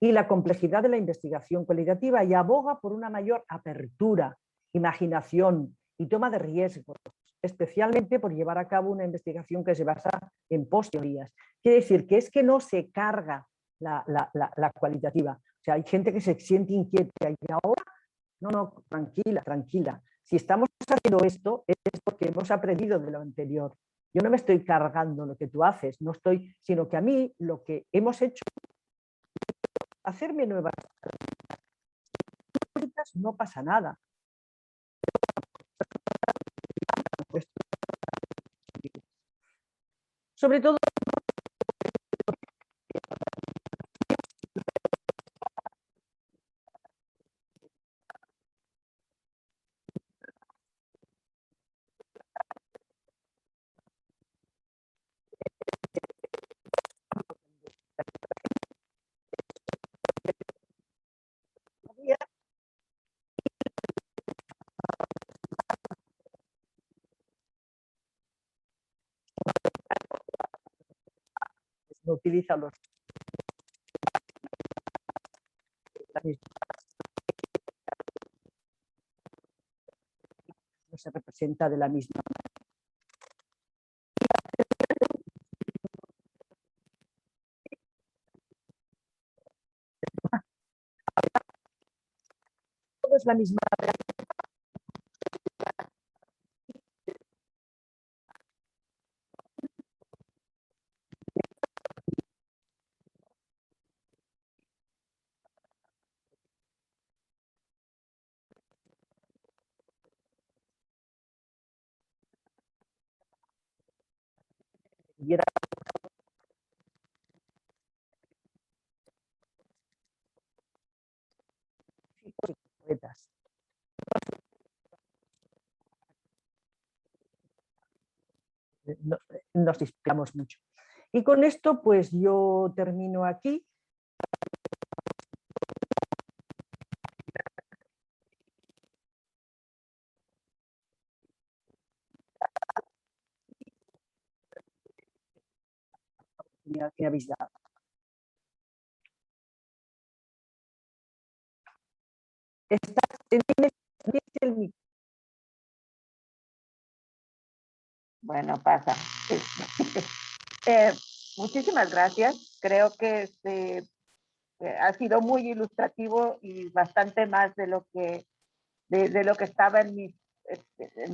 Speaker 2: Y la complejidad de la investigación cualitativa y aboga por una mayor apertura, imaginación y toma de riesgos, especialmente por llevar a cabo una investigación que se basa en posteorías. Quiere decir que es que no se carga la cualitativa. O sea, hay gente que se siente inquieta y ahora, no, tranquila, tranquila. Si estamos haciendo esto es porque hemos aprendido de lo anterior. Yo no me estoy cargando lo que tú haces, no estoy, sino que a mí lo que hemos hecho es hacerme nuevas cosas, no pasa nada. Sobre todo no utiliza no se representa de la misma manera. Todo es la misma. Nos inspiramos mucho. Y con esto pues yo termino aquí. Que habéis dado.
Speaker 1: Bueno, pasa. Muchísimas gracias. Creo que ha sido muy ilustrativo y bastante más de lo que, de lo que estaba en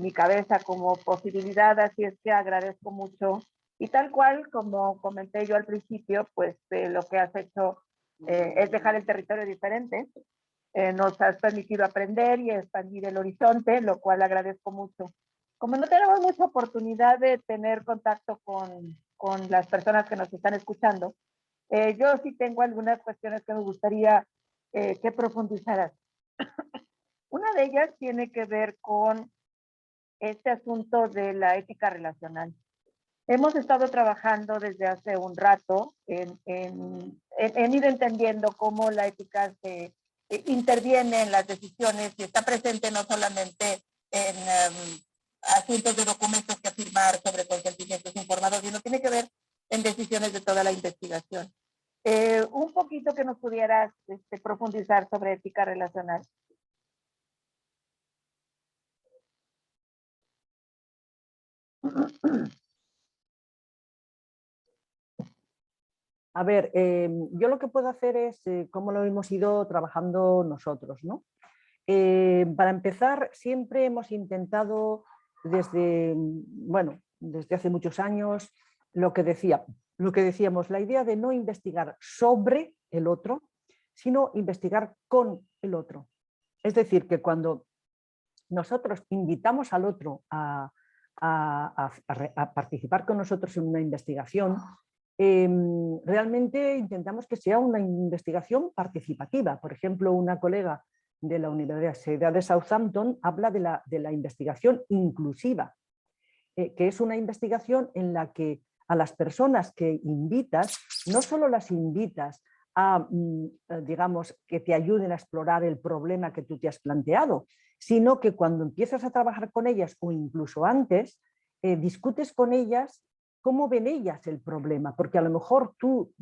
Speaker 1: mi cabeza como posibilidad, así es que agradezco mucho. Y tal cual, como comenté yo al principio, pues lo que has hecho es dejar el territorio diferente. Nos has permitido aprender y expandir el horizonte, lo cual agradezco mucho. Como no tenemos mucha oportunidad de tener contacto con las personas que nos están escuchando, yo sí tengo algunas cuestiones que me gustaría que profundizaras. Una de ellas tiene que ver con este asunto de la ética relacional. Hemos estado trabajando desde hace un rato en ir entendiendo cómo la ética se interviene en las decisiones y está presente no solamente en asuntos de documentos que firmar sobre consentimientos informados, sino tiene que ver en decisiones de toda la investigación. Un poquito que nos pudieras profundizar sobre ética relacional.
Speaker 2: A ver, yo lo que puedo hacer es cómo lo hemos ido trabajando nosotros, ¿no? Para empezar, siempre hemos intentado desde hace muchos años, lo que decíamos, la idea de no investigar sobre el otro, sino investigar con el otro. Es decir, que cuando nosotros invitamos al otro a participar con nosotros en una investigación, realmente intentamos que sea una investigación participativa. Por ejemplo, una colega de la Universidad de Southampton habla de la investigación inclusiva, que es una investigación en la que a las personas que invitas, no solo las invitas a, digamos, que te ayuden a explorar el problema que tú te has planteado, sino que cuando empiezas a trabajar con ellas o incluso antes, discutes con ellas cómo ven ellas el problema, porque a lo mejor tú,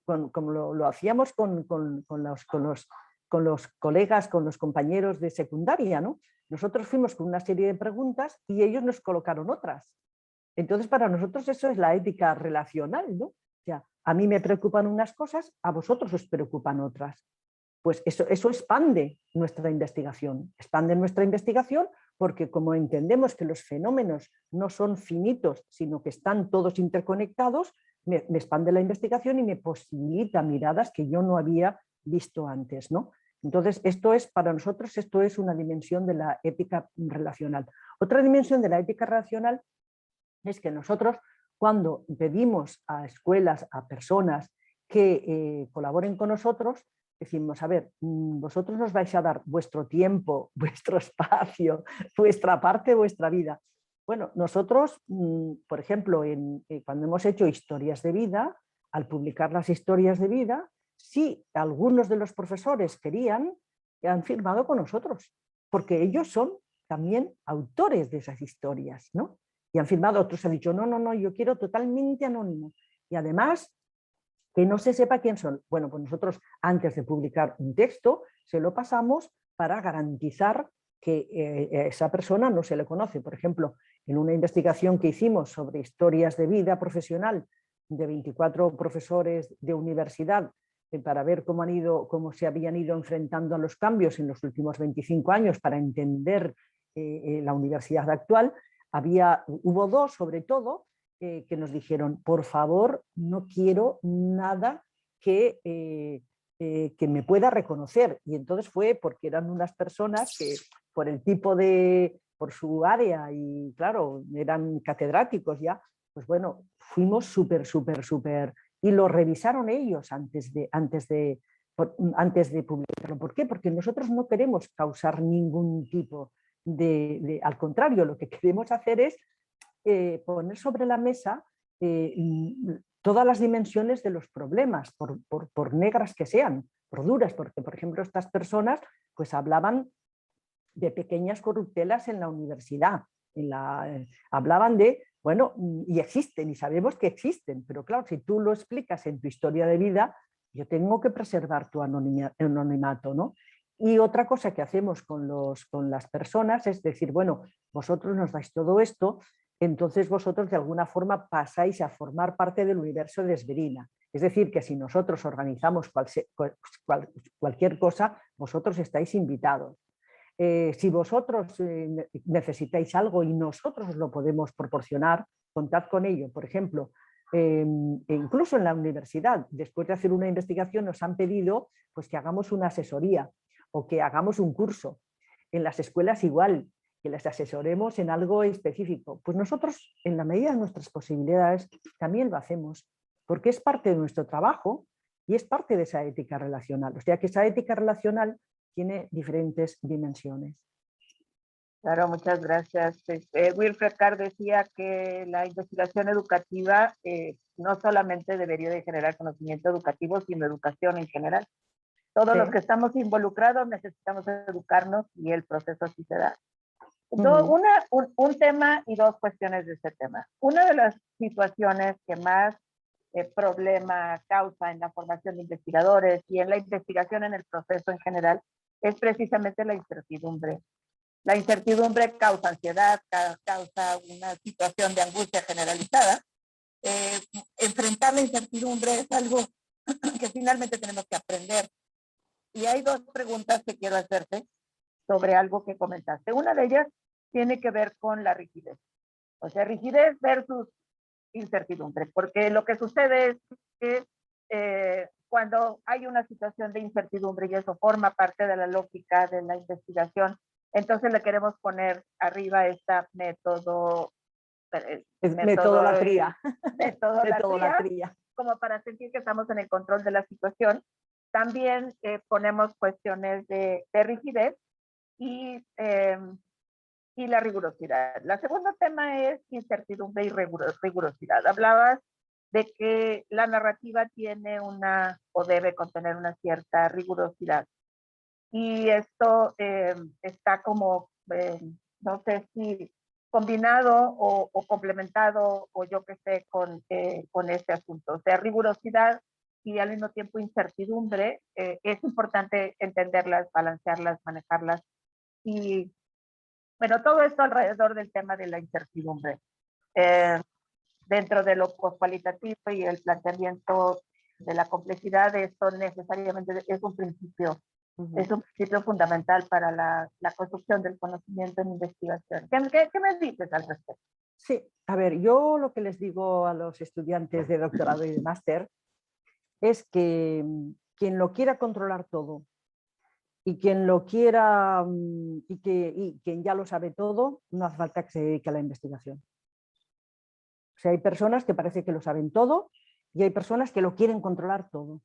Speaker 2: como lo hacíamos con los colegas, con los compañeros de secundaria, ¿no? Nosotros fuimos con una serie de preguntas y ellos nos colocaron otras. Entonces, para nosotros eso es la ética relacional, ¿no? O sea, a mí me preocupan unas cosas, a vosotros os preocupan otras. Pues eso expande nuestra investigación. Expande nuestra investigación porque como entendemos que los fenómenos no son finitos, sino que están todos interconectados, me expande la investigación y me posibilita miradas que yo no había visto antes, ¿no? Entonces, para nosotros esto es una dimensión de la ética relacional. Otra dimensión de la ética relacional es que nosotros, cuando pedimos a escuelas, a personas que colaboren con nosotros, decimos, a ver, vosotros nos vais a dar vuestro tiempo, vuestro espacio, vuestra parte, vuestra vida. Bueno, nosotros, por ejemplo, cuando hemos hecho historias de vida, al publicar las historias de vida, sí, algunos de los profesores querían, han firmado con nosotros, porque ellos son también autores de esas historias, ¿no? Y han firmado, otros han dicho, no, yo quiero totalmente anónimo. Y además, que no se sepa quién son. Bueno, pues nosotros antes de publicar un texto se lo pasamos para garantizar que esa persona no se le conoce. Por ejemplo, en una investigación que hicimos sobre historias de vida profesional de 24 profesores de universidad para ver cómo se habían ido enfrentando a los cambios en los últimos 25 años para entender la universidad actual, hubo dos sobre todo que nos dijeron, por favor, no quiero nada que me pueda reconocer. Y entonces fue porque eran unas personas que por el tipo por su área y claro, eran catedráticos ya, pues bueno, fuimos súper, y lo revisaron ellos antes de publicarlo. ¿Por qué? Porque nosotros no queremos causar ningún tipo al contrario, lo que queremos hacer es poner sobre la mesa todas las dimensiones de los problemas, por negras que sean, por duras, porque por ejemplo estas personas pues hablaban de pequeñas corruptelas en la universidad, hablaban de, bueno, y existen, y sabemos que existen, pero claro, si tú lo explicas en tu historia de vida, yo tengo que preservar tu anonimato, ¿no? Y otra cosa que hacemos con las personas es decir, bueno, vosotros nos dais todo esto, entonces vosotros de alguna forma pasáis a formar parte del universo de Esverina. Es decir, que si nosotros organizamos cualquier cosa, vosotros estáis invitados. Si vosotros necesitáis algo y nosotros os lo podemos proporcionar, contad con ello. Por ejemplo, incluso en la universidad, después de hacer una investigación, nos han pedido pues, que hagamos una asesoría o que hagamos un curso. En las escuelas igual, que les asesoremos en algo específico. Pues nosotros, en la medida de nuestras posibilidades, también lo hacemos, porque es parte de nuestro trabajo y es parte de esa ética relacional. O sea que esa ética relacional tiene diferentes dimensiones.
Speaker 1: Claro, muchas gracias. Wilfred Carr decía que la investigación educativa no solamente debería de generar conocimiento educativo, sino educación en general. Todos los que estamos involucrados necesitamos educarnos y el proceso así se da. Entonces, un tema y dos cuestiones de ese tema. Una de las situaciones que más problema causa en la formación de investigadores y en la investigación en el proceso en general es precisamente la incertidumbre. La incertidumbre causa ansiedad, causa una situación de angustia generalizada. Enfrentar la incertidumbre es algo que finalmente tenemos que aprender. Y hay dos preguntas que quiero hacerte sobre algo que comentaste. Una de ellas tiene que ver con la rigidez. O sea, rigidez versus incertidumbre, porque lo que sucede es que cuando hay una situación de incertidumbre y eso forma parte de la lógica de la investigación, entonces le queremos poner arriba esta
Speaker 2: Metodolatría.
Speaker 1: metodología, como para sentir que estamos en el control de la situación. También ponemos cuestiones de rigidez y la rigurosidad. El segundo tema es incertidumbre y rigurosidad. Hablabas de que la narrativa tiene o debe contener una cierta rigurosidad. Y esto está como, no sé si combinado o complementado, o yo qué sé, con este asunto. O sea, rigurosidad y al mismo tiempo incertidumbre. Es importante entenderlas, balancearlas, manejarlas. Y bueno, todo esto alrededor del tema de la incertidumbre. Dentro de lo cualitativo y el planteamiento de la complejidad, esto necesariamente es un principio. Es un principio fundamental para la construcción del conocimiento en investigación. ¿Qué me dices al respecto?
Speaker 2: Sí, a ver, yo lo que les digo a los estudiantes de doctorado y de máster es que quien lo quiera controlar todo y quien lo quiera y quien ya lo sabe todo, no hace falta que se dedique a la investigación. O sea, hay personas que parece que lo saben todo y hay personas que lo quieren controlar todo.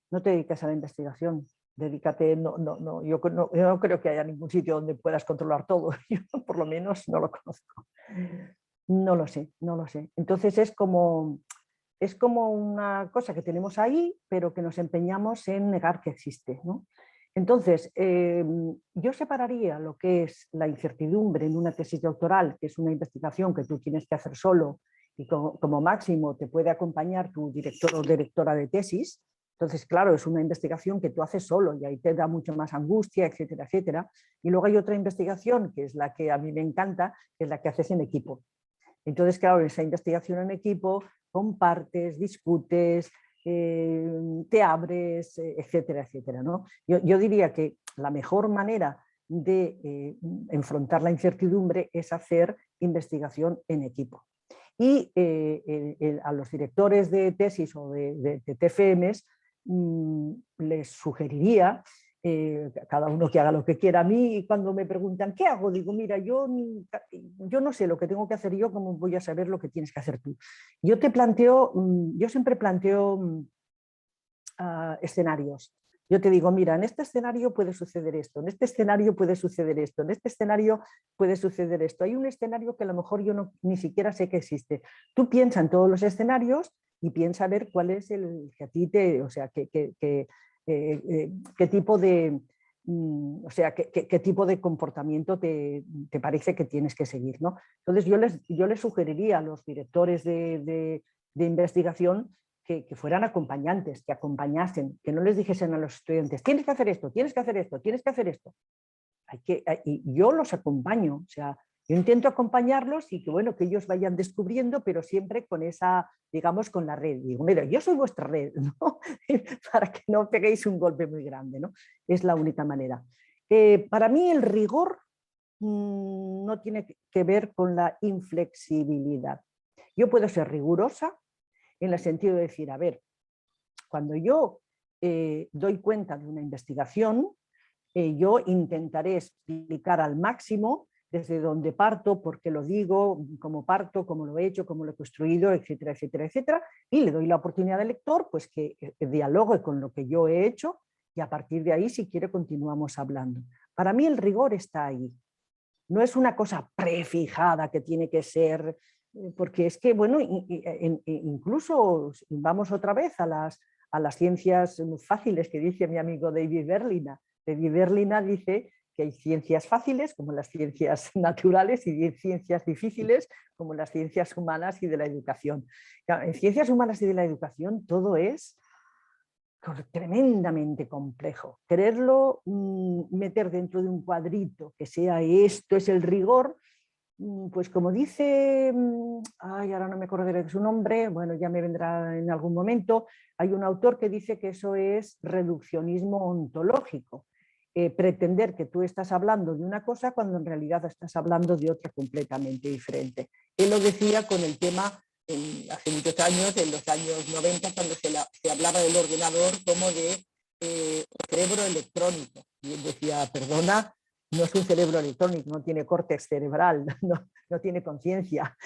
Speaker 2: No te dediques a la investigación, dedícate, yo no creo que haya ningún sitio donde puedas controlar todo, yo por lo menos no lo conozco. No lo sé. Entonces es como una cosa que tenemos ahí, pero que nos empeñamos en negar que existe, ¿no? Entonces, yo separaría lo que es la incertidumbre en una tesis doctoral, que es una investigación que tú tienes que hacer solo y como máximo te puede acompañar tu director o directora de tesis. Entonces, claro, es una investigación que tú haces solo y ahí te da mucho más angustia, etcétera, etcétera. Y luego hay otra investigación, que es la que a mí me encanta, que es la que haces en equipo. Entonces, claro, esa investigación en equipo compartes, discutes, te abres, etcétera, etcétera, ¿no? Yo diría que la mejor manera de enfrentar la incertidumbre es hacer investigación en equipo. Y a los directores de tesis o de TFMs les sugeriría cada uno que haga lo que quiera. A mí, cuando me preguntan ¿qué hago? Digo, mira, yo no sé lo que tengo que hacer yo, ¿cómo voy a saber lo que tienes que hacer tú? Yo siempre planteo escenarios. Yo te digo, mira, en este escenario puede suceder esto, en este escenario puede suceder esto, en este escenario puede suceder esto. Hay un escenario que a lo mejor yo ni siquiera sé que existe. Tú piensa en todos los escenarios y piensa a ver cuál es el que a ti o sea, qué tipo de, o sea, qué tipo de comportamiento te parece que tienes que seguir, ¿no? Entonces yo les sugeriría a los directores de investigación que fueran acompañantes, que acompañasen, que no les dijesen a los estudiantes, tienes que hacer esto, tienes que hacer esto, tienes que hacer esto. Y yo los acompaño, o sea, yo intento acompañarlos y que, bueno, que ellos vayan descubriendo, pero siempre con esa, digamos, con la red. Digo, mira, yo soy vuestra red, ¿no? Para que no peguéis un golpe muy grande, ¿no? Es la única manera. Para mí el rigor no tiene que ver con la inflexibilidad. Yo puedo ser rigurosa en el sentido de decir, a ver, cuando yo doy cuenta de una investigación, yo intentaré explicar al máximo desde dónde parto, por qué lo digo, cómo parto, cómo lo he hecho, cómo lo he construido, etcétera, etcétera, etcétera, y le doy la oportunidad al lector pues, que dialogue con lo que yo he hecho y a partir de ahí, si quiere, continuamos hablando. Para mí el rigor está ahí. No es una cosa prefijada que tiene que ser, porque es que, bueno, incluso vamos otra vez a las ciencias fáciles que dice mi amigo David Berliner. David Berliner dice que hay ciencias fáciles como las ciencias naturales y hay ciencias difíciles como las ciencias humanas y de la educación. En ciencias humanas y de la educación todo es tremendamente complejo. Quererlo meter dentro de un cuadrito, que sea esto es el rigor, pues como dice, ay, ahora no me acordaré de su nombre, bueno, ya me vendrá en algún momento, hay un autor que dice que eso es reduccionismo ontológico. Pretender que tú estás hablando de una cosa cuando en realidad estás hablando de otra completamente diferente. Él lo decía con el tema hace muchos años, en los años 90, cuando se hablaba del ordenador como de cerebro electrónico. Y él decía, perdona, no es un cerebro electrónico, no tiene córtex cerebral, no tiene conciencia.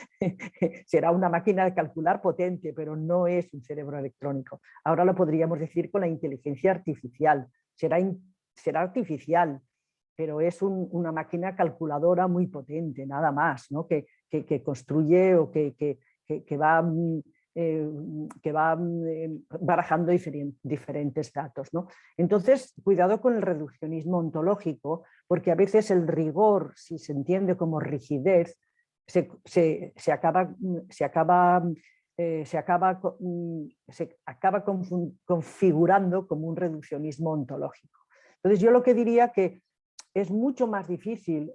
Speaker 2: Será una máquina de calcular potente, pero no es un cerebro electrónico. Ahora lo podríamos decir con la inteligencia artificial. Será artificial, pero es una máquina calculadora muy potente, nada más, ¿no? que construye o que va barajando diferentes datos, ¿no? Entonces, cuidado con el reduccionismo ontológico, porque a veces el rigor, si se entiende como rigidez, se acaba configurando como un reduccionismo ontológico. Entonces, yo lo que diría que es mucho más difícil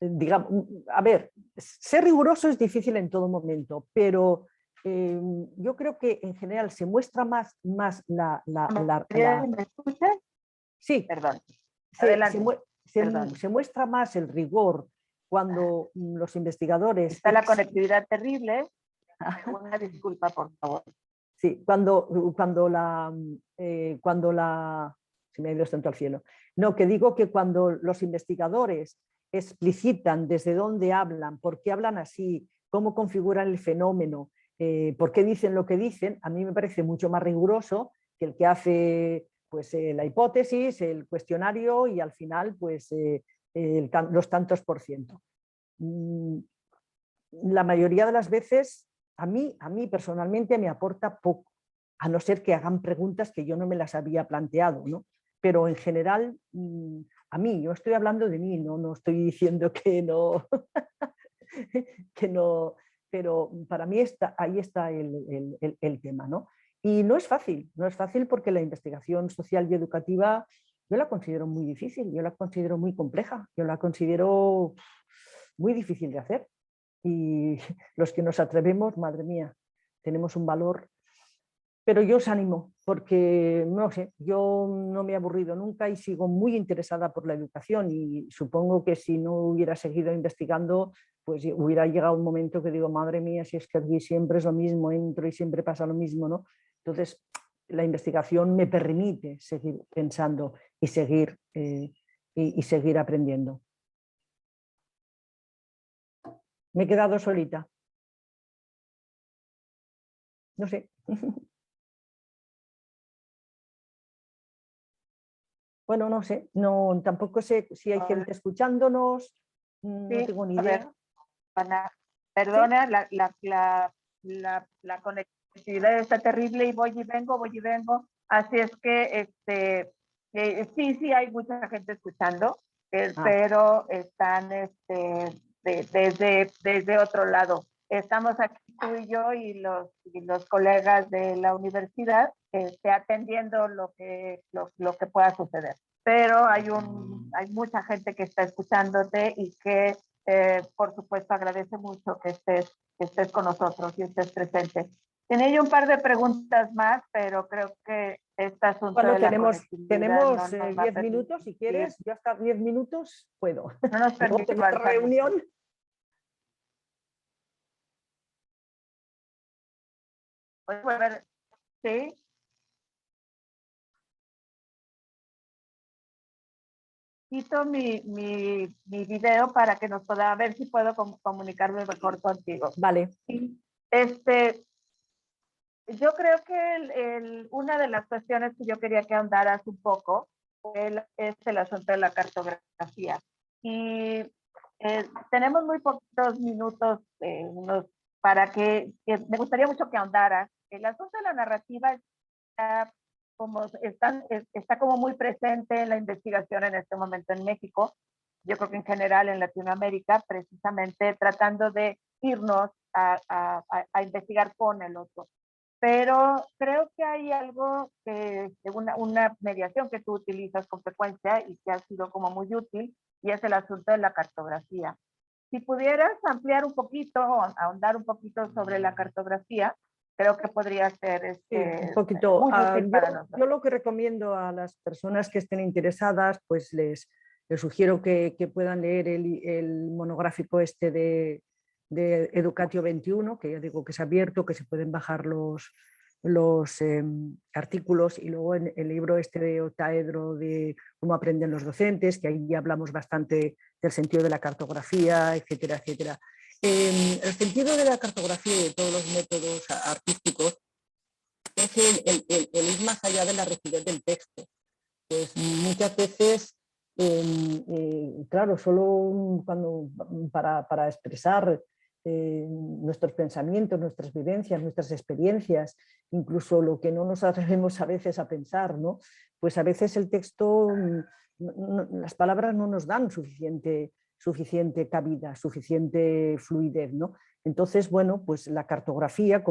Speaker 2: digamos, a ver, ser riguroso es difícil en todo momento, pero yo creo que en general se muestra más
Speaker 1: ¿Me escuchas?
Speaker 2: Sí,
Speaker 1: perdón. Adelante.
Speaker 2: se muestra más el rigor cuando los investigadores...
Speaker 1: Está la conectividad terrible. Una disculpa, por favor.
Speaker 2: Sí, cuando la... Se me ha ido tanto al cielo. No, que digo que cuando los investigadores explicitan desde dónde hablan, por qué hablan así, cómo configuran el fenómeno, por qué dicen lo que dicen, a mí me parece mucho más riguroso que el que hace pues, la hipótesis, el cuestionario y al final pues, los tantos por ciento. La mayoría de las veces a mí personalmente me aporta poco, a no ser que hagan preguntas que yo no me las había planteado, ¿no? Pero en general, a mí, yo estoy hablando de mí, no estoy diciendo que no, que no, pero para mí ahí está el tema, ¿no? Y no es fácil porque la investigación social y educativa yo la considero muy difícil, yo la considero muy compleja, yo la considero muy difícil de hacer. Y los que nos atrevemos, madre mía, tenemos un valor. Pero yo os animo, porque no sé, yo no me he aburrido nunca y sigo muy interesada por la educación y supongo que si no hubiera seguido investigando, pues hubiera llegado un momento que digo, madre mía, si es que aquí siempre es lo mismo, entro y siempre pasa lo mismo, ¿no? Entonces, la investigación me permite seguir pensando y seguir aprendiendo. Me he quedado solita. No sé. Bueno, no sé, tampoco sé si hay gente escuchándonos, no tengo ni idea.
Speaker 1: Ana, perdona, ¿sí? la conectividad está terrible y voy y vengo, así es que sí hay mucha gente escuchando, pero están desde otro lado. Estamos aquí tú y yo y los colegas de la universidad atendiendo lo que pueda suceder. Pero hay mucha gente que está escuchándote y que por supuesto agradece mucho que estés con nosotros y estés presente. Tenía yo un par de preguntas más, pero creo que este asunto
Speaker 2: bueno,
Speaker 1: de
Speaker 2: tenemos
Speaker 1: 10
Speaker 2: minutos, si quieres, yo hasta 10 minutos puedo.
Speaker 1: No nos permite
Speaker 2: otra reunión.
Speaker 1: ¿Puedes volver? Sí. Quito mi video para que nos pueda ver si puedo comunicarme mejor contigo.
Speaker 2: Vale.
Speaker 1: Yo creo que una de las cuestiones que yo quería que ahondaras un poco es el asunto de la cartografía. Y tenemos muy poquitos minutos para que me gustaría mucho que ahondaras. El asunto de la narrativa está como muy presente en la investigación en este momento en México. Yo creo que en general en Latinoamérica, precisamente tratando de irnos a investigar con el otro. Pero creo que hay algo una mediación que tú utilizas con frecuencia y que ha sido como muy útil, y es el asunto de la cartografía. Si pudieras ampliar un poquito, ahondar un poquito sobre la cartografía, creo que podría ser
Speaker 2: un poquito.
Speaker 1: muy útil para nosotros.
Speaker 2: Yo lo que recomiendo a las personas que estén interesadas, pues les sugiero que puedan leer el monográfico de Educatio 21, que ya digo que es abierto, que se pueden bajar los artículos, y luego en el libro este de Otaedro de cómo aprenden los docentes, que ahí ya hablamos bastante del sentido de la cartografía, etcétera, etcétera. El sentido de la cartografía y de todos los métodos artísticos es el ir más allá de la rigidez del texto. Pues muchas veces, claro, solo para expresar nuestros pensamientos, nuestras vivencias, nuestras experiencias, incluso lo que no nos atrevemos a veces a pensar, ¿no? Pues a veces el texto, las palabras no nos dan suficiente cabida, suficiente fluidez, ¿no? Entonces, bueno, pues la cartografía,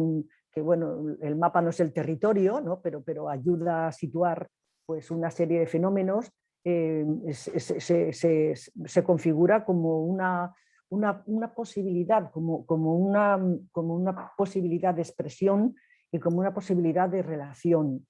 Speaker 2: que bueno, el mapa no es el territorio, ¿no? pero ayuda a situar pues una serie de fenómenos, se configura como una posibilidad, como una posibilidad de expresión y como una posibilidad de relación.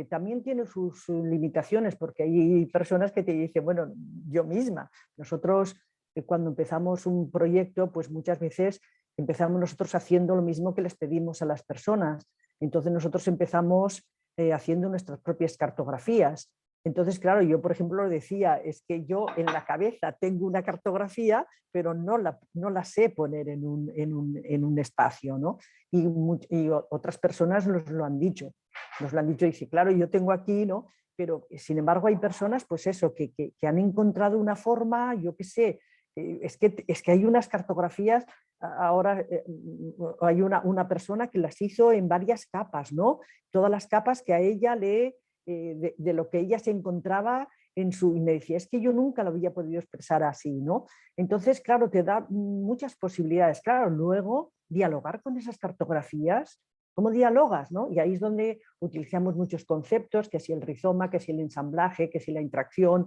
Speaker 2: También tiene sus limitaciones, porque hay personas que te dicen, bueno, yo misma, nosotros cuando empezamos un proyecto, pues muchas veces empezamos nosotros haciendo lo mismo que les pedimos a las personas. Entonces nosotros empezamos haciendo nuestras propias cartografías. Entonces, claro, yo por ejemplo lo decía, es que yo en la cabeza tengo una cartografía, pero no la sé poner en un espacio, ¿no? Y otras personas nos lo han dicho, y dice, claro, yo tengo aquí, ¿no? Pero sin embargo hay personas, pues eso, que han encontrado una forma, yo qué sé, es que hay unas cartografías, ahora hay una persona que las hizo en varias capas, ¿no? Todas las capas que a ella de lo que ella se encontraba y me decía, es que yo nunca lo había podido expresar así, ¿no? Entonces, claro, te da muchas posibilidades. Claro, luego dialogar con esas cartografías, ¿cómo dialogas, no? Y ahí es donde utilizamos muchos conceptos, que si el rizoma, que si el ensamblaje, que si la interacción,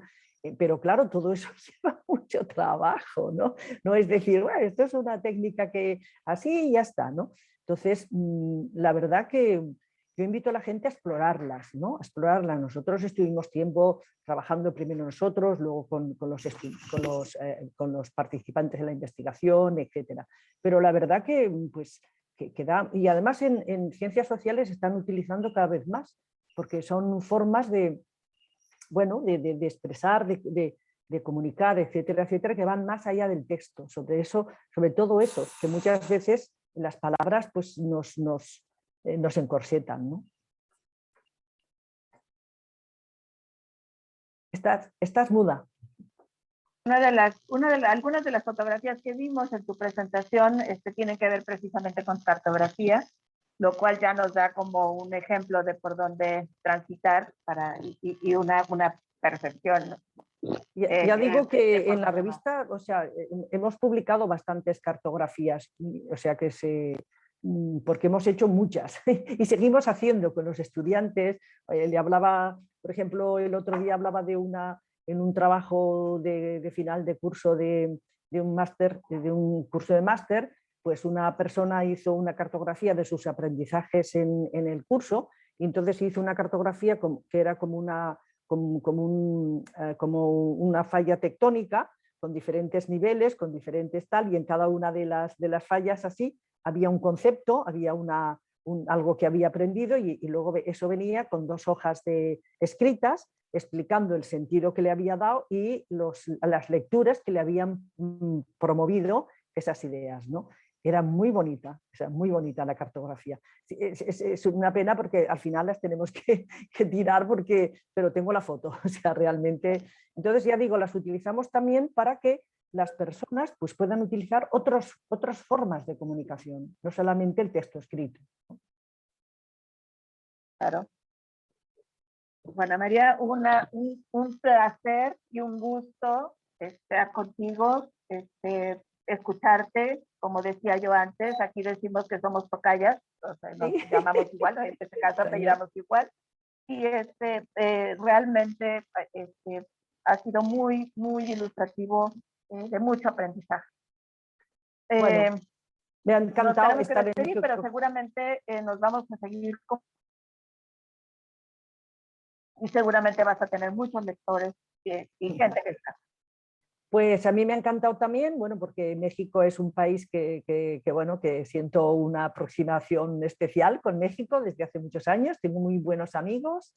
Speaker 2: pero claro, todo eso lleva mucho trabajo, ¿no? No es decir, bueno, esto es una técnica que así y ya está, ¿no? Entonces, la verdad que yo invito a la gente a explorarlas, ¿no? A explorarlas. Nosotros estuvimos tiempo trabajando primero nosotros, luego con los participantes en la investigación, etcétera. Pero la verdad que, pues, que da, y además en ciencias sociales se están utilizando cada vez más, porque son formas de, bueno, de expresar, de comunicar, etcétera, etcétera, que van más allá del texto. Sobre todo eso, que muchas veces las palabras pues nos encorsetan, ¿no? Estás muda.
Speaker 1: Algunas de las fotografías que vimos en tu presentación tienen que ver precisamente con cartografía, lo cual ya nos da como un ejemplo de por dónde transitar y una percepción, ¿no?
Speaker 2: Ya digo que en la revista, o sea, hemos publicado bastantes cartografías, o sea que porque hemos hecho muchas y seguimos haciendo con los estudiantes. Le hablaba, por ejemplo, el otro día hablaba en un trabajo de final de curso de un máster, de un curso de máster, pues una persona hizo una cartografía de sus aprendizajes en el curso, y entonces hizo una cartografía que era como una falla tectónica con diferentes niveles, con diferentes tal, y en cada una de las fallas así había un concepto, había algo que había aprendido, y luego eso venía con 2 hojas escritas explicando el sentido que le había dado y las lecturas que le habían promovido esas ideas, ¿no? Era muy bonita, o sea, muy bonita la cartografía. Es una pena porque al final las tenemos que tirar, pero tengo la foto, o sea, realmente. Entonces, ya digo, las utilizamos también para que las personas pues, puedan utilizar otras formas de comunicación, no solamente el texto escrito.
Speaker 1: Claro. Juana María, un placer y un gusto estar contigo, escucharte. Como decía yo antes, aquí decimos que somos tocayas, o sea, nos
Speaker 2: Sí.
Speaker 1: llamamos igual, en este caso apellidamos igual, y realmente ha sido muy, muy ilustrativo, de mucho aprendizaje.
Speaker 2: Bueno, me ha encantado estar en
Speaker 1: despedir, pero seguramente nos vamos a seguir y seguramente vas a tener muchos lectores y gente que está.
Speaker 2: Pues a mí me ha encantado también, bueno, porque México es un país bueno, que siento una aproximación especial con México desde hace muchos años, tengo muy buenos amigos,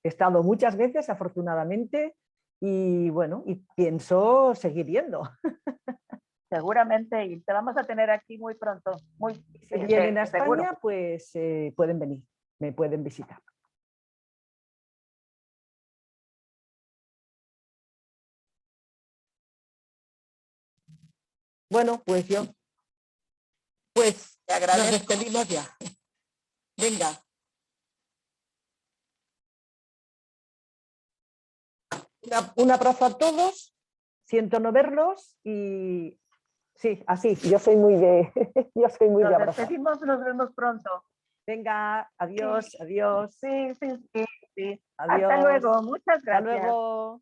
Speaker 2: he estado muchas veces, afortunadamente, y bueno, y pienso seguir yendo.
Speaker 1: Seguramente, y te vamos a tener aquí muy pronto, muy
Speaker 2: Si vienen a
Speaker 1: seguro.
Speaker 2: España, pues pueden venir, me pueden visitar. Bueno, pues pues
Speaker 1: Te
Speaker 2: nos
Speaker 1: agradezco.
Speaker 2: despedimos ya. Venga. Un abrazo a todos, siento no verlos y sí, así, yo soy muy de, yo soy muy de
Speaker 1: Nos
Speaker 2: abrazar.
Speaker 1: despedimos, nos vemos pronto.
Speaker 2: Venga, adiós,
Speaker 1: Sí.
Speaker 2: adiós.
Speaker 1: Sí, sí, sí, sí.
Speaker 2: Adiós.
Speaker 1: Hasta luego, muchas
Speaker 2: Hasta
Speaker 1: gracias.
Speaker 2: luego.